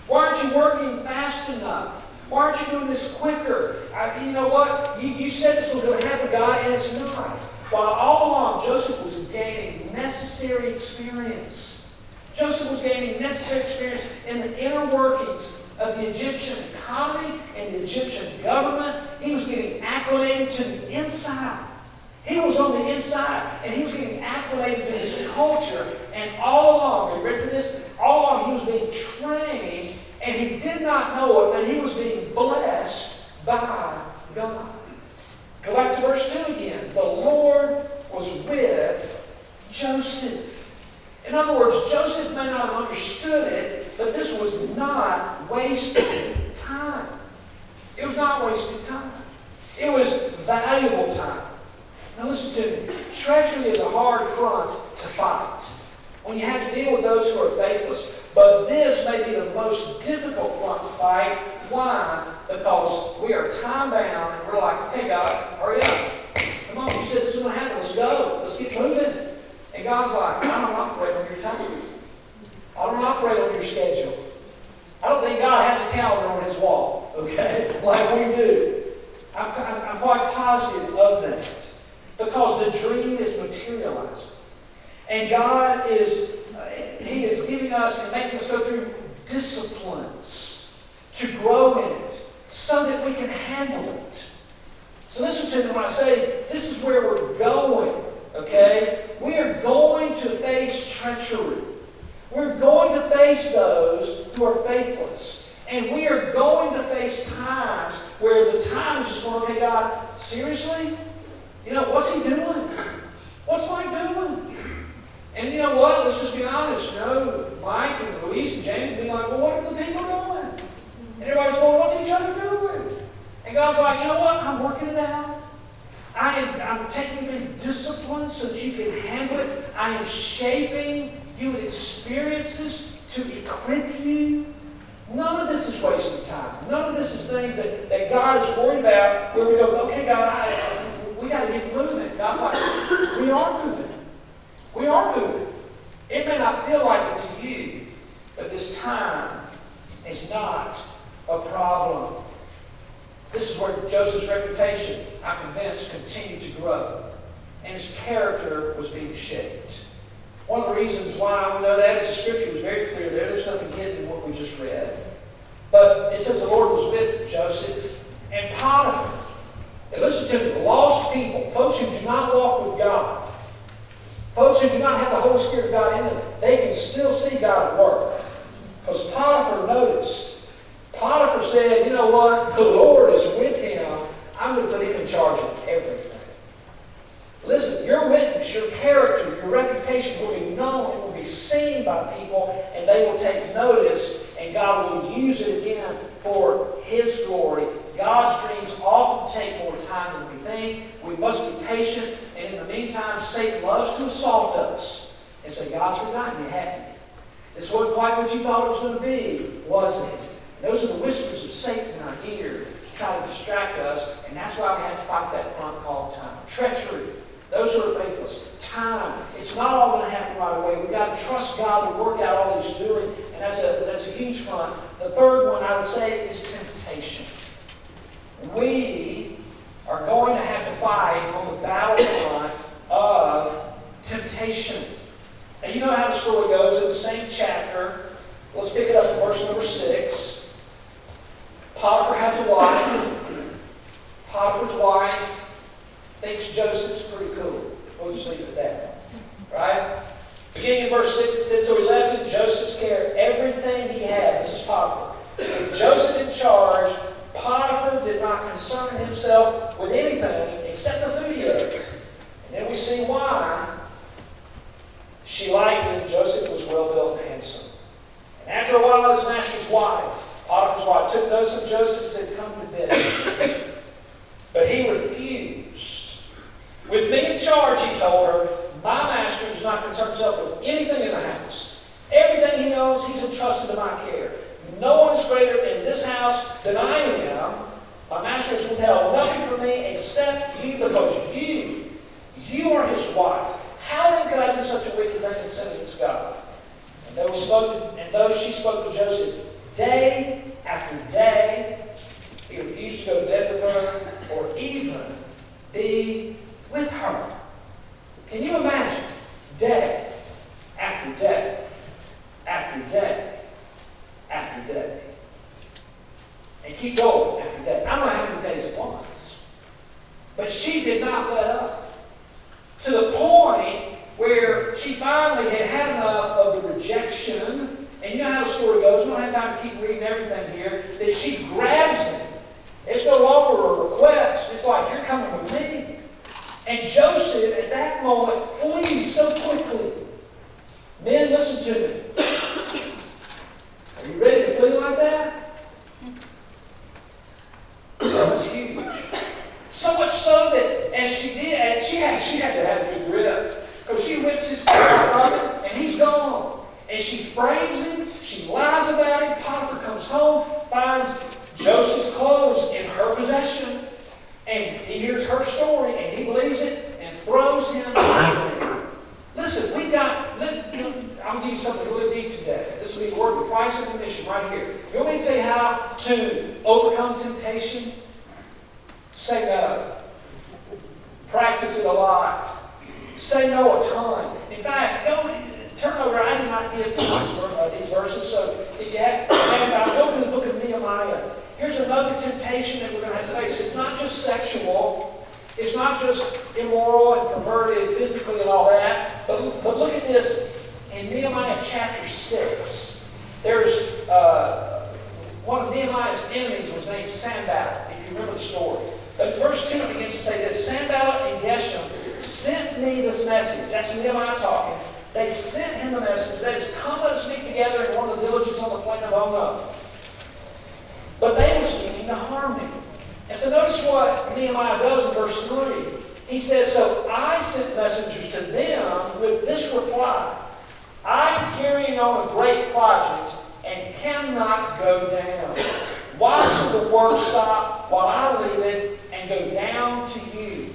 Why aren't you working fast enough? Why aren't you doing this quicker? You know what? You said this was going to happen, God, and it's not. While all along, Joseph was gaining necessary experience. Joseph was gaining necessary experience in the inner workings of the Egyptian economy and the Egyptian government. He was getting acclimated to the inside. He was on the inside, and he was getting acclimated to this culture. And all along, are you ready for this? All along, he was being trained, and he did not know it, but he was being blessed by God. Go back to verse 2 again. The Lord was with Joseph. In other words, Joseph may not have understood it, but this was not wasted time. It was not wasted time. It was valuable time. Now listen to me. Treachery is a hard front to fight when you have to deal with those who are faithless. But this may be the most difficult front to fight. Why? Because we are time-bound and we're like, okay, God, hurry up. Come on, you said this was going to happen. Let's go. Let's get moving. And God's like, I don't operate on your time. I don't operate on your schedule. I don't think God has a calendar on his wall, okay, like we do. I'm quite positive of that. Because the dream is materializing. And God is, he is giving us and making us go through disciplines to grow in it so that we can handle it. So listen to me when I say this is where we're going. Okay? We are going to face treachery. We're going to face those who are faithless. And we are going to face times where the time is just going, okay, God, seriously? You know, what's he doing? What's Mike doing? And you know what? Let's just be honest. You know, Mike and Luis and Jamie would be like, well, what are the people doing? And everybody's going, what's each other doing? And God's like, you know what? I'm working it out. I'm taking you through discipline so that you can handle it. I am shaping you with experiences to equip you. None of this is wasted time. None of this is things that God is worried about where we go, okay, God, we got to get moving. God's like, we are moving. We are moving. It may not feel like it to you, but this time is not a problem. This is where Joseph's reputation, I'm convinced, continued to grow. And his character was being shaped. One of the reasons why we know that is the scripture was very clear there. There's nothing hidden in what we just read. But it says the Lord was with Joseph and Potiphar. And listen to me, the lost people, folks who do not walk with God, Folks who do not have the Holy Spirit of God in them, they can still see God at work. Because Potiphar noticed. Potiphar said, you know what? The Lord is with him. I'm going to put him in charge of everything. Listen, your witness, your character, your reputation will be known, it will be seen by people, and they will take notice, and God will use it again for His glory. God's dreams often take more time than we think. We must be patient, and in the meantime, Satan loves to assault us and say, God's forgotten you, hadn't he? This wasn't quite what you thought it was going to be, was it? And those are the whispers of Satan in our ear to try to distract us, and that's why we have to fight that front called time. Treachery. Those who are faithless. Time. It's not all going to happen right away. We've got to trust God to work out all He's doing, and that's a huge front. The third one I would say is temptation. We are going to have to fight on the battlefront of temptation. And you know how the story goes in the same chapter. Let's pick it up in verse number 6. Potiphar has a wife. Potiphar's wife thinks Joseph's pretty cool. We'll just leave it at that. Right? Beginning in verse 6, it says, so he left in Joseph's care everything he had. This is Potiphar. With Joseph in charge, Potiphar did not concern himself with anything except the food he ate. And then we see why. She liked him. Joseph was well built and handsome. And after a while, his master's wife, Potiphar's wife, took notice of Joseph and said, come to bed. But he refused. With me in charge, he told her, my master does not concern himself with anything in the house. Everything he owns, he's entrusted to my care. No one is greater in this house than I am. My master has withheld nothing from me except you, because you are his wife. How then could I do such a wicked thing and sin against God? And though she spoke to Joseph day after day, he refused to go to bed with her or even be with her. Can you imagine? Day after day after day after day. And keep going after day. I don't know how many days it was. But she did not let up. To the point where she finally had had enough of the rejection. And you know how the story goes. We don't have time to keep reading everything here. That she grabs him. It's no longer a request. It's like, you're coming with me. And Joseph, at that moment, flees so quickly. Men, listen to me. Are you ready to flee like that? That was huge. So much so that as she did, she had to have a good grip. Because she whips his car from him, and he's gone. And she frames him. She lies about him. Potiphar comes home, finds Joseph's clothes in her possession. And he hears her story, and he believes it, and throws him in. Listen, I'm going to give you something really deep today. This will be the word, the price of admission right here. You want me to tell you how to overcome temptation? Say no. Practice it a lot. Say no a ton. In fact, turn over. I did not give these verses, so if you have, go to the book of Nehemiah. Here's another temptation that we're going to have to face. It's not just sexual. It's not just immoral and perverted physically and all that. But look at this. In Nehemiah chapter 6, there's one of Nehemiah's enemies was named Sanballat, if you remember the story. But verse 2 begins to say this. Sanballat and Geshem sent me this message. That's Nehemiah talking. They sent him the message. That is, come, let us meet together in one of the villages on the plain of Ono. But they were scheming to harm me. And so notice what Nehemiah does in verse 3. He says, so I sent messengers to them with this reply. I am carrying on a great project and cannot go down. Why should the work stop while I leave it and go down to you?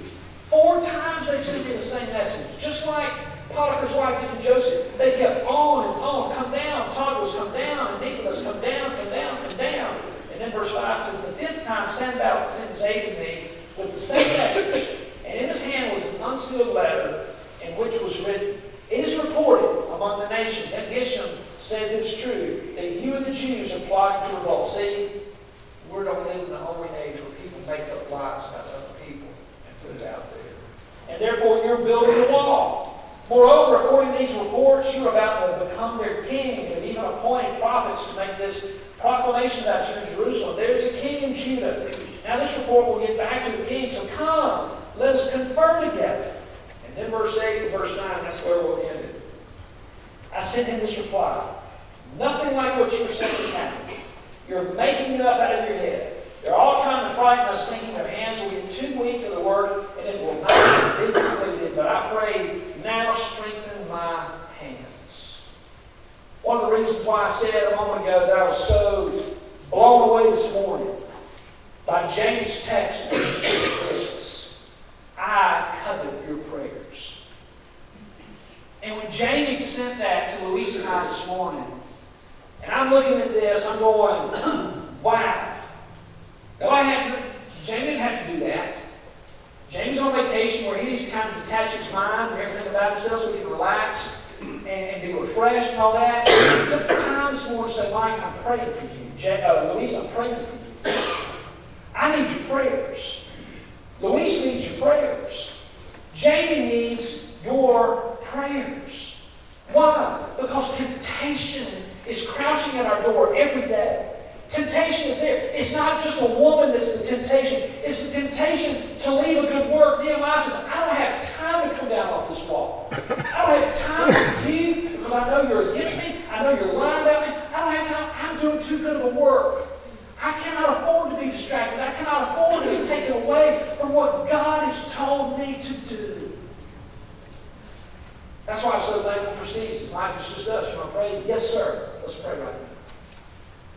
4 times they sent me the same message. Just like Potiphar's wife did to Joseph. They kept on and on. Come down. Toggles, come down. And Nicholas, come down, come down, come down. And then verse 5 says, the 5th time Sanballat sent his aid to me with the same message. And in his hand was an unsealed letter in which was written, it is reported among the nations, and Geshem says it's true, that you and the Jews are plotting to revolt. See, we don't live in the holy age where people make up lies about other people and put it out there. And therefore you're building a wall. Moreover, according to these reports, you are about to become their king, and even appointed prophets to make this proclamation about you in Jerusalem. There is a king in Judah. Now this report will get back to the king, so come, let us confer together. And then verse 8 and verse 9, that's where we'll end it. I sent him this reply. Nothing like what you're saying is happening. You're making it up out of your head. They're all trying to frighten us, thinking their hands will get too weak for the work, and it will not be completed. But I pray, now strengthen my hands. One of the reasons why I said a moment ago that I was so blown away this morning by James' text is this: I covet your prayers. And when Jamie sent that to Louise and I this morning, and I'm looking at this, I'm going, wow. No, Jamie didn't have to do that. Jamie's on vacation where he needs to kind of detach his mind from everything about himself so he can relax and be refreshed and all that. He took the time this morning to say, Mike, I'm praying for you. Louise, I'm praying for you. I need your prayers. Louise needs your prayers. Jamie needs your prayers. Why? Because temptation is crouching at our door every day. Temptation is there. It's not just a woman that's the temptation. It's the temptation to leave a good work. Nehemiah says, I don't have time to come down off this wall. I don't have time for you because I know you're against me. I know you're lying about me. I don't have time. I'm doing too good of a work. I cannot afford to be distracted. I cannot afford to be taken away from what God has told me to do. That's why I'm so thankful for Steve. He says, Mike, it's just us. You want to pray? Yes, sir. Let's pray right now.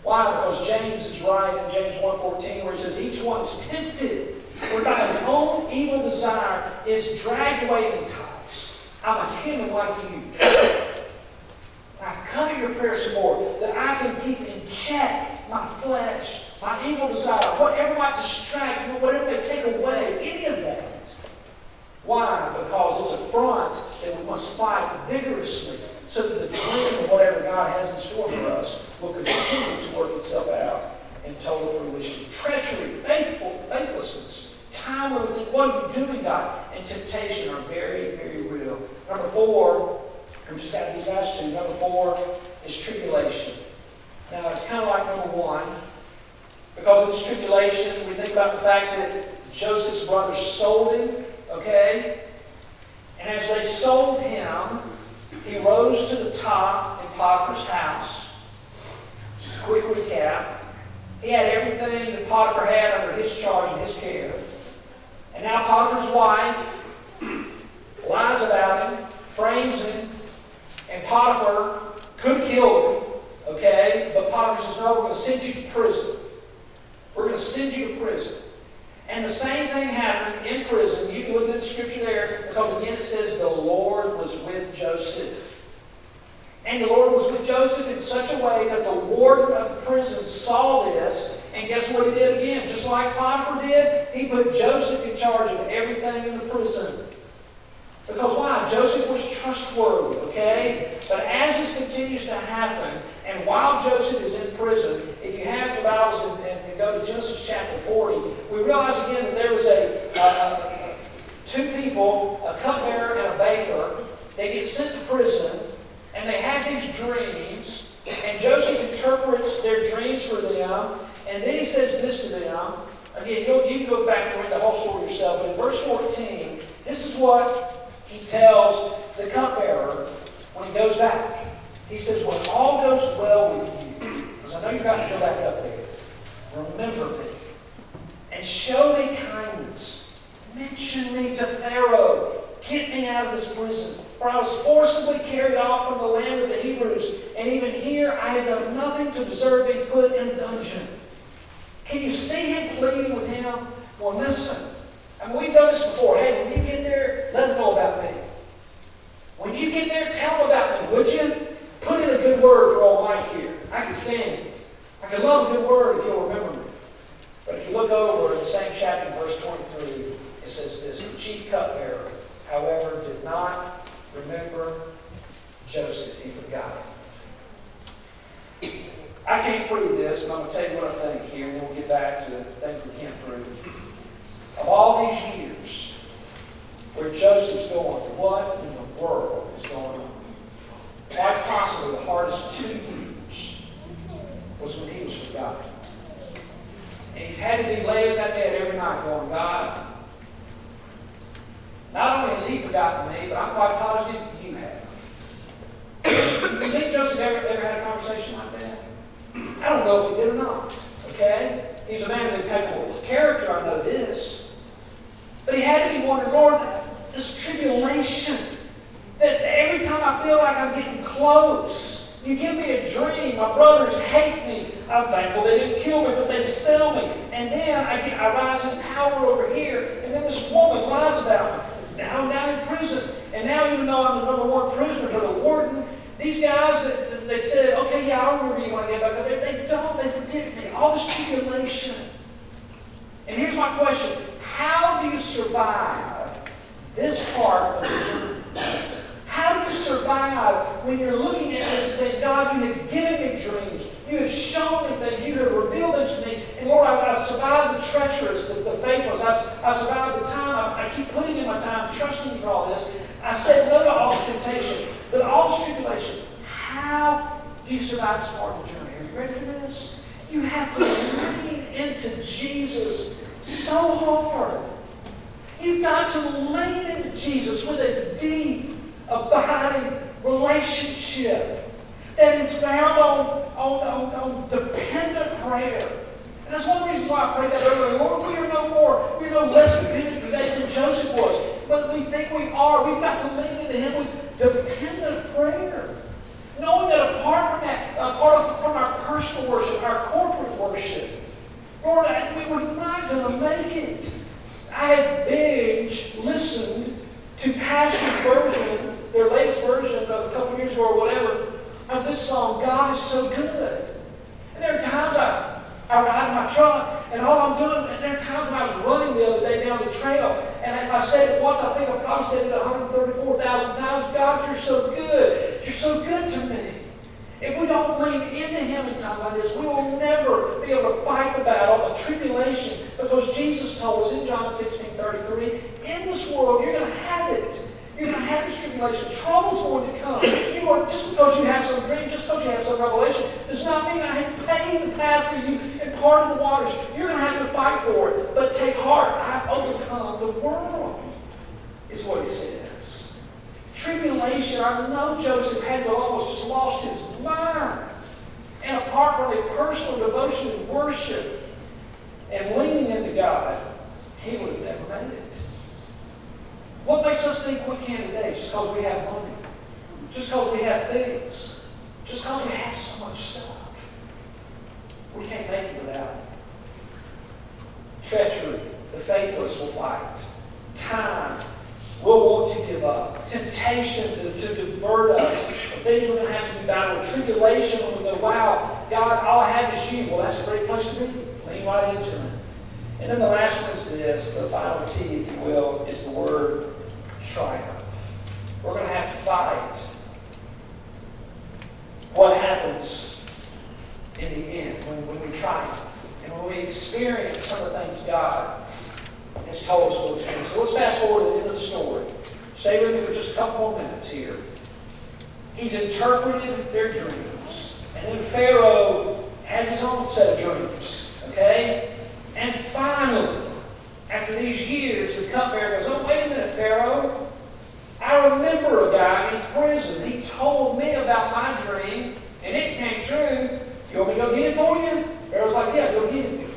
Why? Because James is right in James 1:14 where he says, each one is tempted whereby his own evil desire is dragged away and enticed. I'm a human like you. I come to your prayer some more that I can keep in check my flesh, my evil desire, whatever might distract, whatever may take away, any of that. Why? Because it's a front that we must fight vigorously so that the dream of whatever God has in store for us will continue to work itself out in total fruition. Treachery, faithlessness, time of the what are you doing, God? And temptation are very, very real. Number 4, we just had these last two. Number 4 is tribulation. Now, it's kind of like number 1. Because of this tribulation, we think about the fact that Joseph's brothers sold him, okay? And as they sold him, he rose to the top in Potiphar's house. Just a quick recap. He had everything that Potiphar had under his charge and his care. And now Potiphar's wife lies about him, frames him, and Potiphar could have killed him, okay? But Potiphar says, no, we're going to send you to prison. We're going to send you to prison. And the same thing happened in prison. You can look at the scripture there because again it says the Lord was with Joseph. And the Lord was with Joseph in such a way that the warden of the prison saw this. And guess what he did again? Just like Potiphar did, he put Joseph in charge of everything in the prison. Because why? Joseph was trustworthy, okay? But as this continues to happen, and while Joseph is in prison, if you have the Bibles and go to Genesis chapter 40, we realize again that there was two people, a cupbearer and a baker. They get sent to prison, and they have these dreams, and Joseph interprets their dreams for them, and then he says this to them. Again, you can go back and read the whole story yourself, but in verse 14, this is what he tells the cupbearer when he goes back. He says, when all goes well with you, because I know you're about to go back up there, remember me and show me kindness. Mention me to Pharaoh. Get me out of this prison. For I was forcibly carried off from the land of the Hebrews, and even here I have done nothing to deserve being put in a dungeon. Can you see him pleading with him? Well, listen. I mean, we've done this before. Hey, when you get there, let them know about me. When you get there, tell them about me, would you? Put in a good word for old Mike here. I can stand it. I can love a good word if you'll remember me. But if you look over in the same chapter, verse 23, it says this: the chief cupbearer, however, did not remember Joseph. He forgot him. I can't prove this, but I'm going to tell you what I think here, and then we'll get back to the things we can't prove. Of all these years where Joseph's going, what in the the world is going on. Quite possibly the hardest 2 years was when he was forgotten. And he's had to be laying in that bed every night going, God, not only has he forgotten me, but I'm quite positive you have. You think Joseph ever had a conversation like that? I don't know if he did or not. Okay? He's a man of impeccable character, I know this. But he had to be wondering, Lord, this tribulation, that every time I feel like I'm getting close, you give me a dream, my brothers hate me. I'm thankful they didn't kill me, but they sell me. And then I rise in power over here, and then this woman lies about me. Now I'm down in prison. And now even though I'm the #1 prisoner for the warden, these guys, they said, okay, yeah, I'll remember you when I get back up there. They don't. They forget me. All this tribulation. And here's my question. How do you survive this part of the journey? How do you survive when you're looking at this and saying, God, you have given me dreams. You have shown me things. You have revealed things to me. And Lord, I've survived the treacherous, the faithless. I've survived the time. I keep putting in my time, trusting you for all this. I said no to all temptation, but all tribulation. How do you survive this part of the journey? Are you ready for this? You have to lean into Jesus so hard. You've got to lean into Jesus with a deep, abiding relationship that is found on dependent prayer. And that's one reason why I prayed that earlier. Lord, we are no more, we are no less dependent today than Joseph was. But we think we are. We've got to lean into him with dependent prayer. Knowing that apart from that, from our personal worship, our corporate worship, Lord, we were not going to make it. I had listened to Passion's version, their latest version of a couple years ago or whatever, of this song, God is so good. And there are times I ride in my truck, and all I'm doing, and there are times when I was running the other day down the trail, and if I said it once, I think I probably said it 134,000 times, God, you're so good. You're so good to me. If we don't lean into him in times like this, we will never be able to fight the battle of tribulation, because Jesus told us in John 16:33, in this world, you're going to have it. You're going to have this tribulation. Trouble's going to come. Just because you have some dream, just because you have some revelation, does not mean I have paved the path for you and parted the waters. You're going to have to fight for it. But take heart. I've overcome the world, is what he says. Tribulation, I know Joseph had to almost just lost his mind. And apart from a personal devotion and worship and leaning into God, he would have never made it. What makes us think we can today? Just because we have money. Just because we have things. Just because we have so much stuff. We can't make it without it. Treachery. The faithless will fight. Time. We'll want to give up. Temptation to divert us. The things we're going to have to be battled. Tribulation when we go, wow, God, all I have is you. Well, that's a great place to be. Lean right into it. And then the last one is this, the final T, if you will, is the word triumph. We're going to have to fight. What happens in the end when we triumph and when we experience some of the things God has told us to experience. So let's fast forward to the end of the story. Stay with me for just a couple more minutes here. He's interpreted their dreams. And then Pharaoh has his own set of dreams. Okay? And finally, after these years, the cupbearer goes, oh, wait a minute, Pharaoh. I remember a guy in prison. He told me about my dream, and it came true. You want me to go get it for you? Pharaoh's like, yeah, go get it.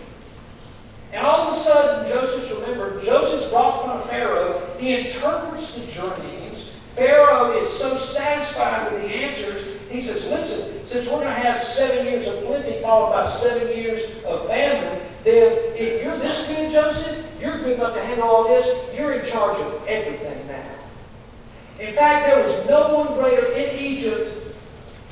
And all of a sudden, Joseph's brought in front of Pharaoh. He interprets the dreams. Pharaoh is so satisfied with the answers, he says, listen, since we're going to have 7 years of plenty followed by 7 years of famine, then if you're this good, Joseph, you're good enough to handle all this, you're in charge of everything now. In fact, there was no one greater in Egypt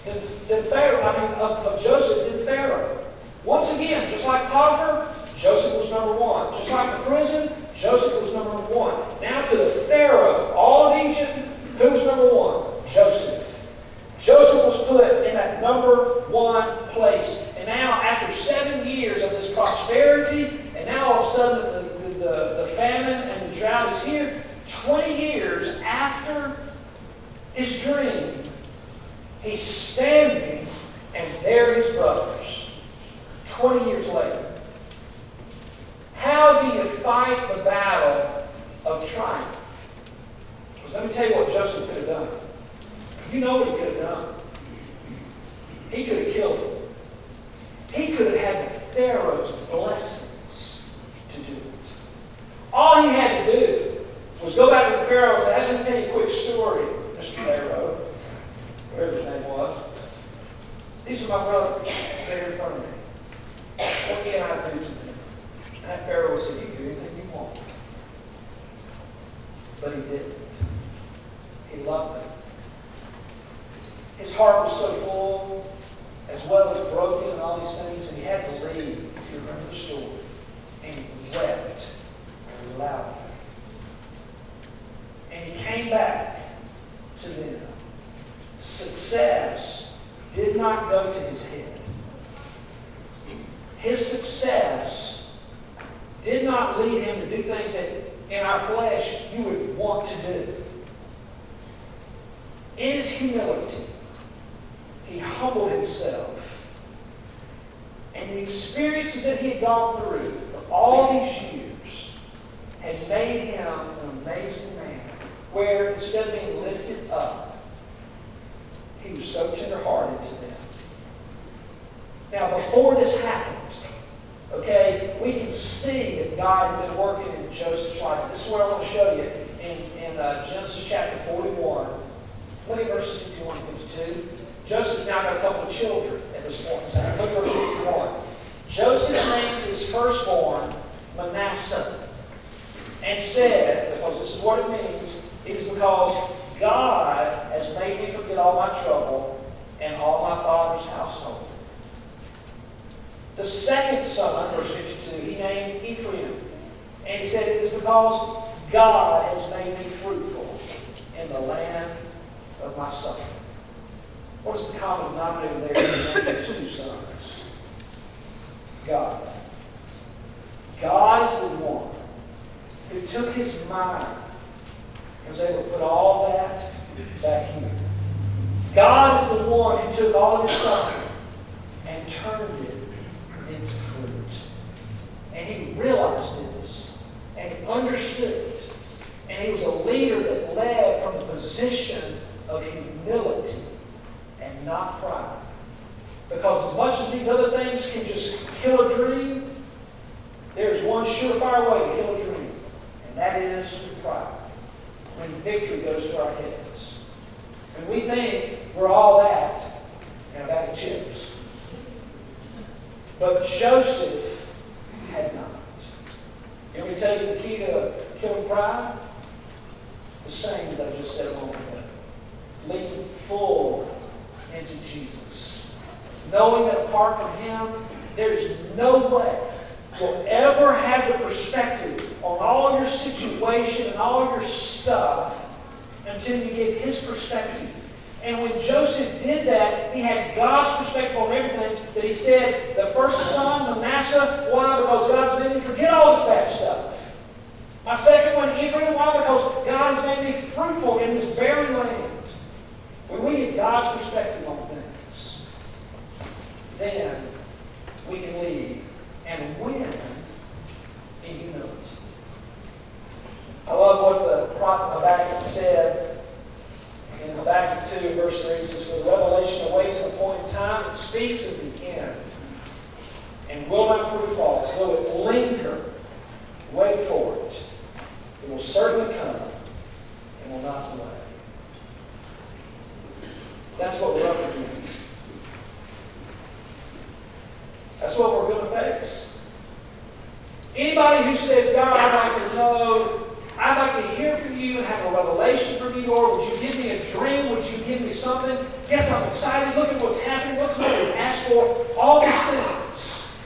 than Pharaoh, of Joseph than Pharaoh. Once again, just like Potiphar, Joseph was number one. Just like the prison, Joseph was number one. Now to the Pharaoh, all of Egypt, who was number one? Joseph. Joseph was put in that number one place. And now, after 7 years of this prosperity, and now all of a sudden the famine and the drought is here, 20 years after His dream, he's standing, and there his brothers, 20 years later. How do you fight the battle of triumph? Because let me tell you what Joseph could have done. You know what he could have done. He could have killed him. He could have had the Pharaoh's blessings to do it. All he had to do was go back to the Pharaoh and say, "Hey, let me tell you a quick story, Mr. Pharaoh," whatever his name was. "These are my brothers. They're in front of me. What can I do to them?" And that Pharaoh said, "You can do anything you want." But he didn't. He loved them. His heart was so full, as well as broken and all these things, and he had to leave, if you remember the story. And he wept loudly. And he came back to them. Success did not go to his head. His success did not lead him to do things that in our flesh you would want to do. In his humility, he humbled himself. And the experiences that he had gone through for all these years had made him an amazing man, where instead of being lifted up, he was so tenderhearted to them. Now, before this happened, okay, we can see that God had been working in Joseph's life. This is what I want to show you in Genesis chapter 41. Look at verses 51 and 52. Joseph's now got a couple of children at this point in time. Look at verse 51. Joseph named his firstborn Manasseh and said, because this is what it means, it is because God has made me forget all my trouble and all my father's household. The second son, verse 52, he named Ephraim. And he said, it is because God has made me fruitful in the land of my suffering. What is the common denominator there in those two sons? God. God is the one who took his mind and was able to put all that back here. God is the one who took all his suffering and turned it into fruit. And he realized this, and he understood it, and he was a leader that led from a position of humility and not pride. Because as much as these other things can just kill a dream, there's one surefire way to kill a dream, and that is pride. When victory goes to our heads. And we think we're all that in a bag of chips. But Joseph had not. And we tell you the key to killing pride? The same as I just said a moment ago. Leaning full into Jesus. Knowing that apart from him, there's no way you'll ever have the perspective on all your situation and all your stuff until you get his perspective. And when Joseph did that, he had God's perspective on everything. That he said, the first son, Manasseh, why? Because God's made me forget all this bad stuff. My second one, Ephraim, why? Because God has made me fruitful in this barren land. When we get God's perspective on things, then we can lead and win in humility. I love what the prophet Habakkuk said in Habakkuk 2, verse 3. It says, for the revelation awaits an appointed time. It speaks of the end and will not prove false. Though it linger, wait for it. It will certainly come and will not delay. That's what we're up against. That's what we're going to face. Anybody who says, God, I'd like to know, I'd like to hear from you, have a revelation from you, Lord, would you give me a dream? Would you give me something? Yes, I'm excited. Look at what's happening. Look at what we've asked for. All these things.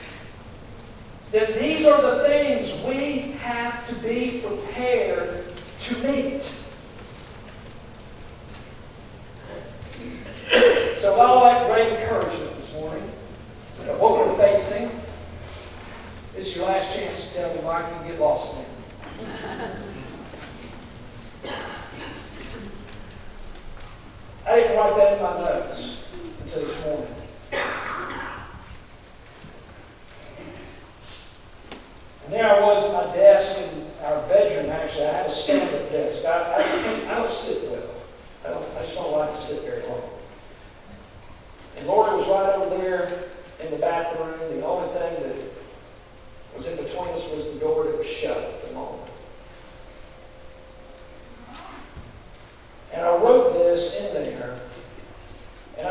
Then these are the things we have to be prepared to meet. So all that great encouragement this morning of what we're facing, this is your last chance to tell me why I can get lost in. nuts until this morning. And there I was at my desk in our bedroom, actually. I have a stand-up desk. I don't sit well. I just don't like to sit very long. And Lori was right over there in the bathroom. The only thing that was in between us was the door that was shut at the moment. And I wrote this in there. And I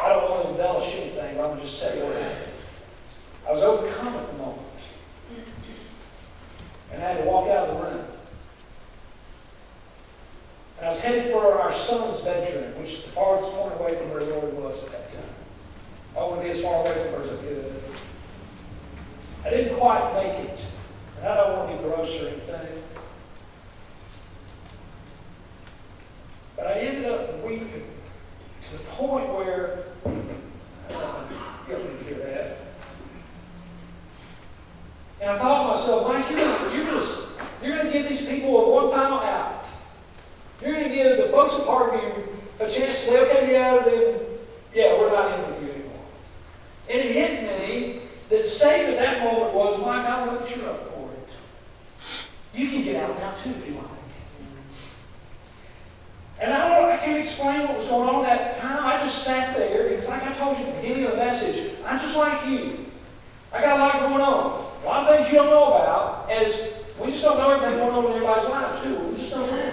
don't want to embellish anything, but I'm going to just tell you what happened. I was overcome at the moment. And I had to walk out of the room. And I was headed for our son's bedroom, which is the farthest point away from where Lori was at that time. I wanted to be as far away from her as I could. I didn't quite make it. And I don't want to be gross or anything. But I ended up weeping to the point where, you don't need to hear that. And I thought to myself, Mike, you're going to give these people one final out. You're going to give the folks at Parkview a chance to say, okay, we're not in with you anymore. And it hit me that Satan at that moment was, Mike, I know that you're up for it. You can get out now too if you like. And I can't explain what was going on at that time. I just sat there. It's like I told you at the beginning of the message. I'm just like you. I got a lot going on. A lot of things you don't know about, as we just don't know everything going on in everybody's lives, do we? We just don't know.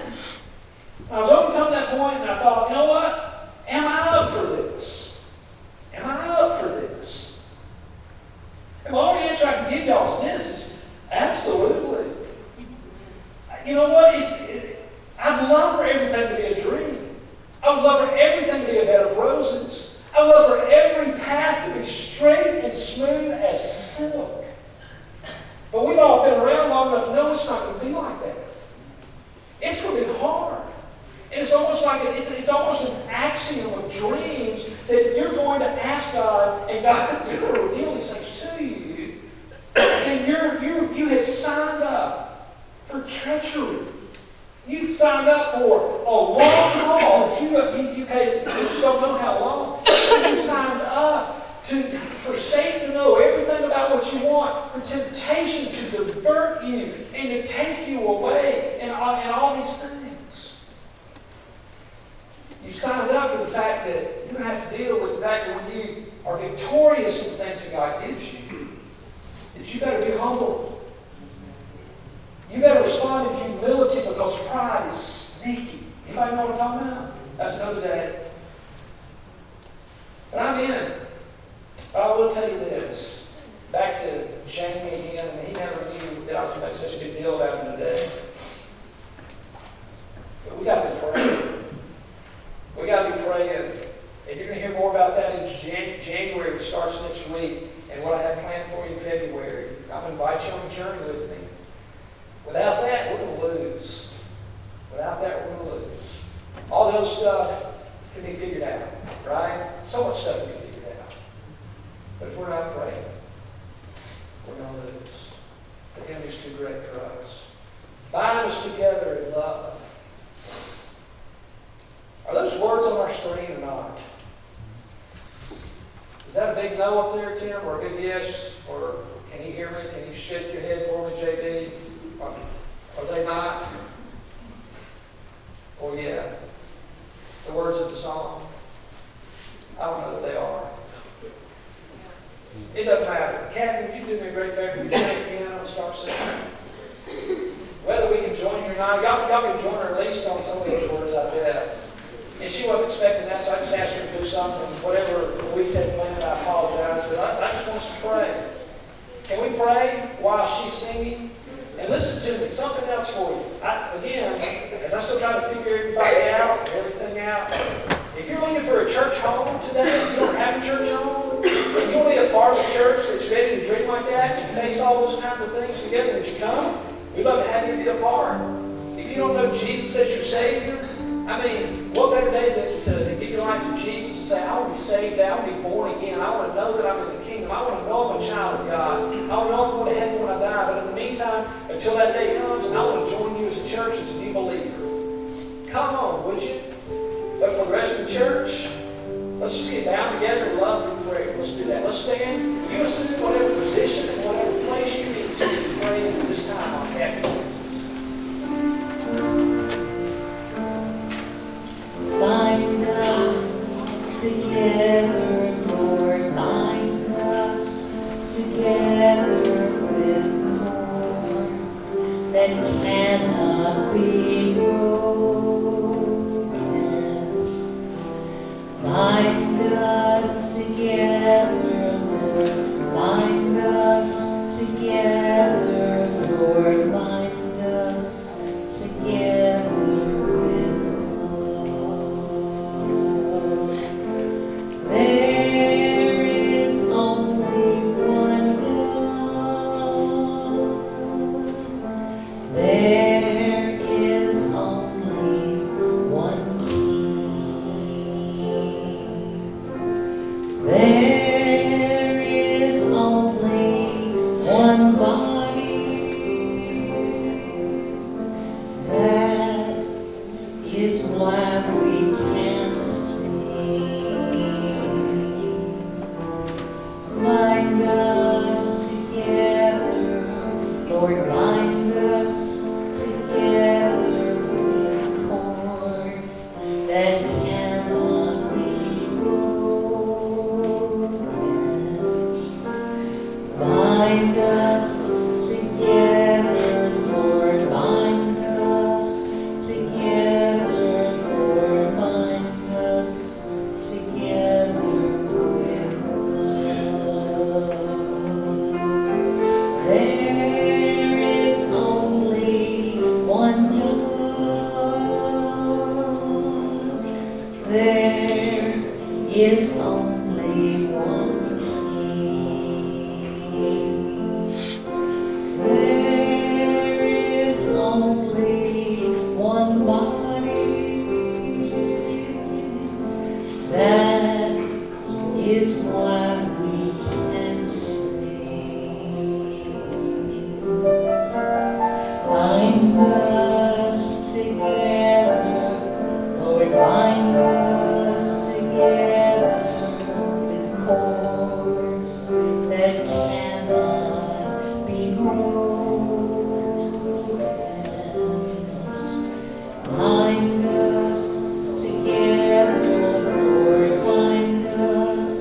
I was overcome at that point, and I thought, you know what? Am I up for this? Am I up for this? And the only answer I can give y'all is this: is absolutely. You know what? I'd love for everything to be a dream. I would love for everything to be a bed of roses. I would love for every path to be straight and smooth as silk. But we've all been around long enough to know it's not going to be like that. It's going to be hard. And it's almost like it's almost an axiom of dreams that if you're going to ask God and God's going to reveal these things to you, then you have signed up for treachery. You've signed up for a long haul that you just don't know how long. You've signed up for Satan to know everything about what you want, for temptation to divert you and to take you away, and all these things. You've signed up for the fact that you don't have to deal with the fact that when you are victorious in the things that God gives you, that you better be humble. You better respond in humility, because pride is sneaky. Anybody know what I'm talking about? That's another day. But I'm in. But I will tell you this. Back to Jamie again, and he never knew that I was going to make such a big deal about him today. But we got to be praying. We got to be praying. And you're going to hear more about that in January, which starts next week, and what I have planned for you in February. I'm going to invite you on a journey with me. Without that, we're going to lose. Without that, we're going to lose. All the other stuff can be figured out, right? So much stuff can be figured out. But if we're not praying, we're going to lose. The enemy's too great for us. Bind us together in love. Are those words on our screen or not? Is that a big no up there, Tim, or a big yes? Or can you hear me? Can you shake your head for me, JD? Are they not? Oh, yeah. The words of the song? I don't know that they are. It doesn't matter. Kathy, would you do me a great favor? Would you take the piano and start singing? Whether we can join you or not, y'all can join her at least on some of these words, I bet. And she wasn't expecting that, so I just asked her to do something. Whatever Louise had planned, I apologize. But I just want us to pray. Can we pray while she's singing? And listen to me, something else for you. Again, as I still try to figure everybody out, everything out, if you're looking for a church home today, you don't have a church home, and you want to be a part of a church that's ready to dream like that and face all those kinds of things together, would you come? We'd love to have you be a part. If you don't know Jesus as your Savior, I mean, what better day than to give your life to Jesus and say, I want to be saved, I want to be born again, I want to know that I'm in the kingdom, I want to know I'm a child of God, I want to know I'm going to heaven when I die, but in the meantime, until that day comes, I want to join you as a church, as a new believer. Come on, would you? church, let's just get down together and love through prayer. Let's do that. Let's stand. You assume whatever position and whatever place you need to pray at this time on Captain Bind us together, Lord, bind us together with cords that cannot be broken. Bind us together, Lord, bind us together, Lord, bind us together. There is only one God. There is only one King. There is only one body. That is why we can't bind us together, Lord, bind us together with cords that cannot be broken. Bind us together, Lord, bind us together, Lord, bind us together. There is only one God. There is only one King. There is only one body. That is why we can bind us together, Lord, bind us together with cords that cannot be broken. Bind us together, Lord, bind us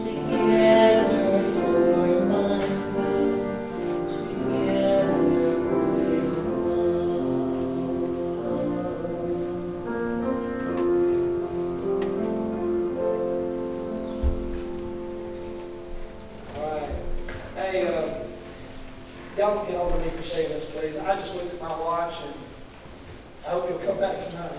together, Lord, bind us together with All right. Hey, y'all don't get over me for saying this, please. I just looked at my watch and I hope you'll come back tonight.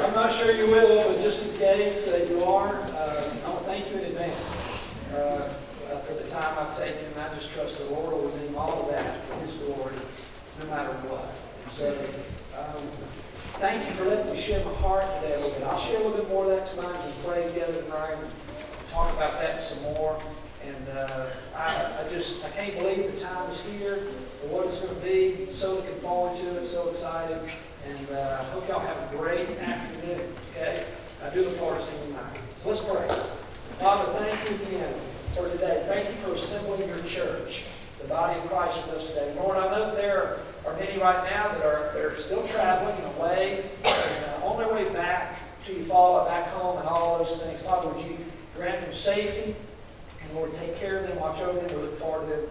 I'm not sure you will, but just in case you are, I want to thank you in advance for the time I've taken. I just trust the Lord will redeem all of that for His glory, no matter what. And so, thank you for letting me share my heart today a little bit. I'll share a little bit more of that tonight and pray together tonight and talk about that some more. And I can't believe the time is here for what it's going to be. So looking forward to it, so excited. And I hope y'all have a great afternoon, okay? I do look forward to seeing you tonight. So let's pray. Father, thank you again for today. Thank you for assembling your church, the body of Christ with us today. Lord, I know there are many right now that are still traveling and away, and on their way back to you, Father, back home and all those things. Father, would you grant them safety? And Lord, take care of them, watch over them. We look forward to them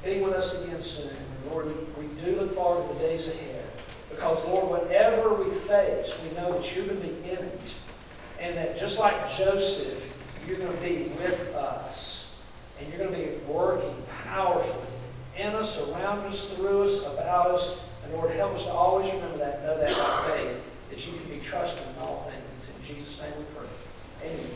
being with us again soon. And Lord, we do look forward to the days ahead. Because, Lord, whatever we face, we know that you're going to be in it. And that just like Joseph, you're going to be with us. And you're going to be working powerfully in us, around us, through us, about us. And Lord, help us to always remember that, know that by faith, that you can be trusted in all things. In Jesus' name we pray. Amen.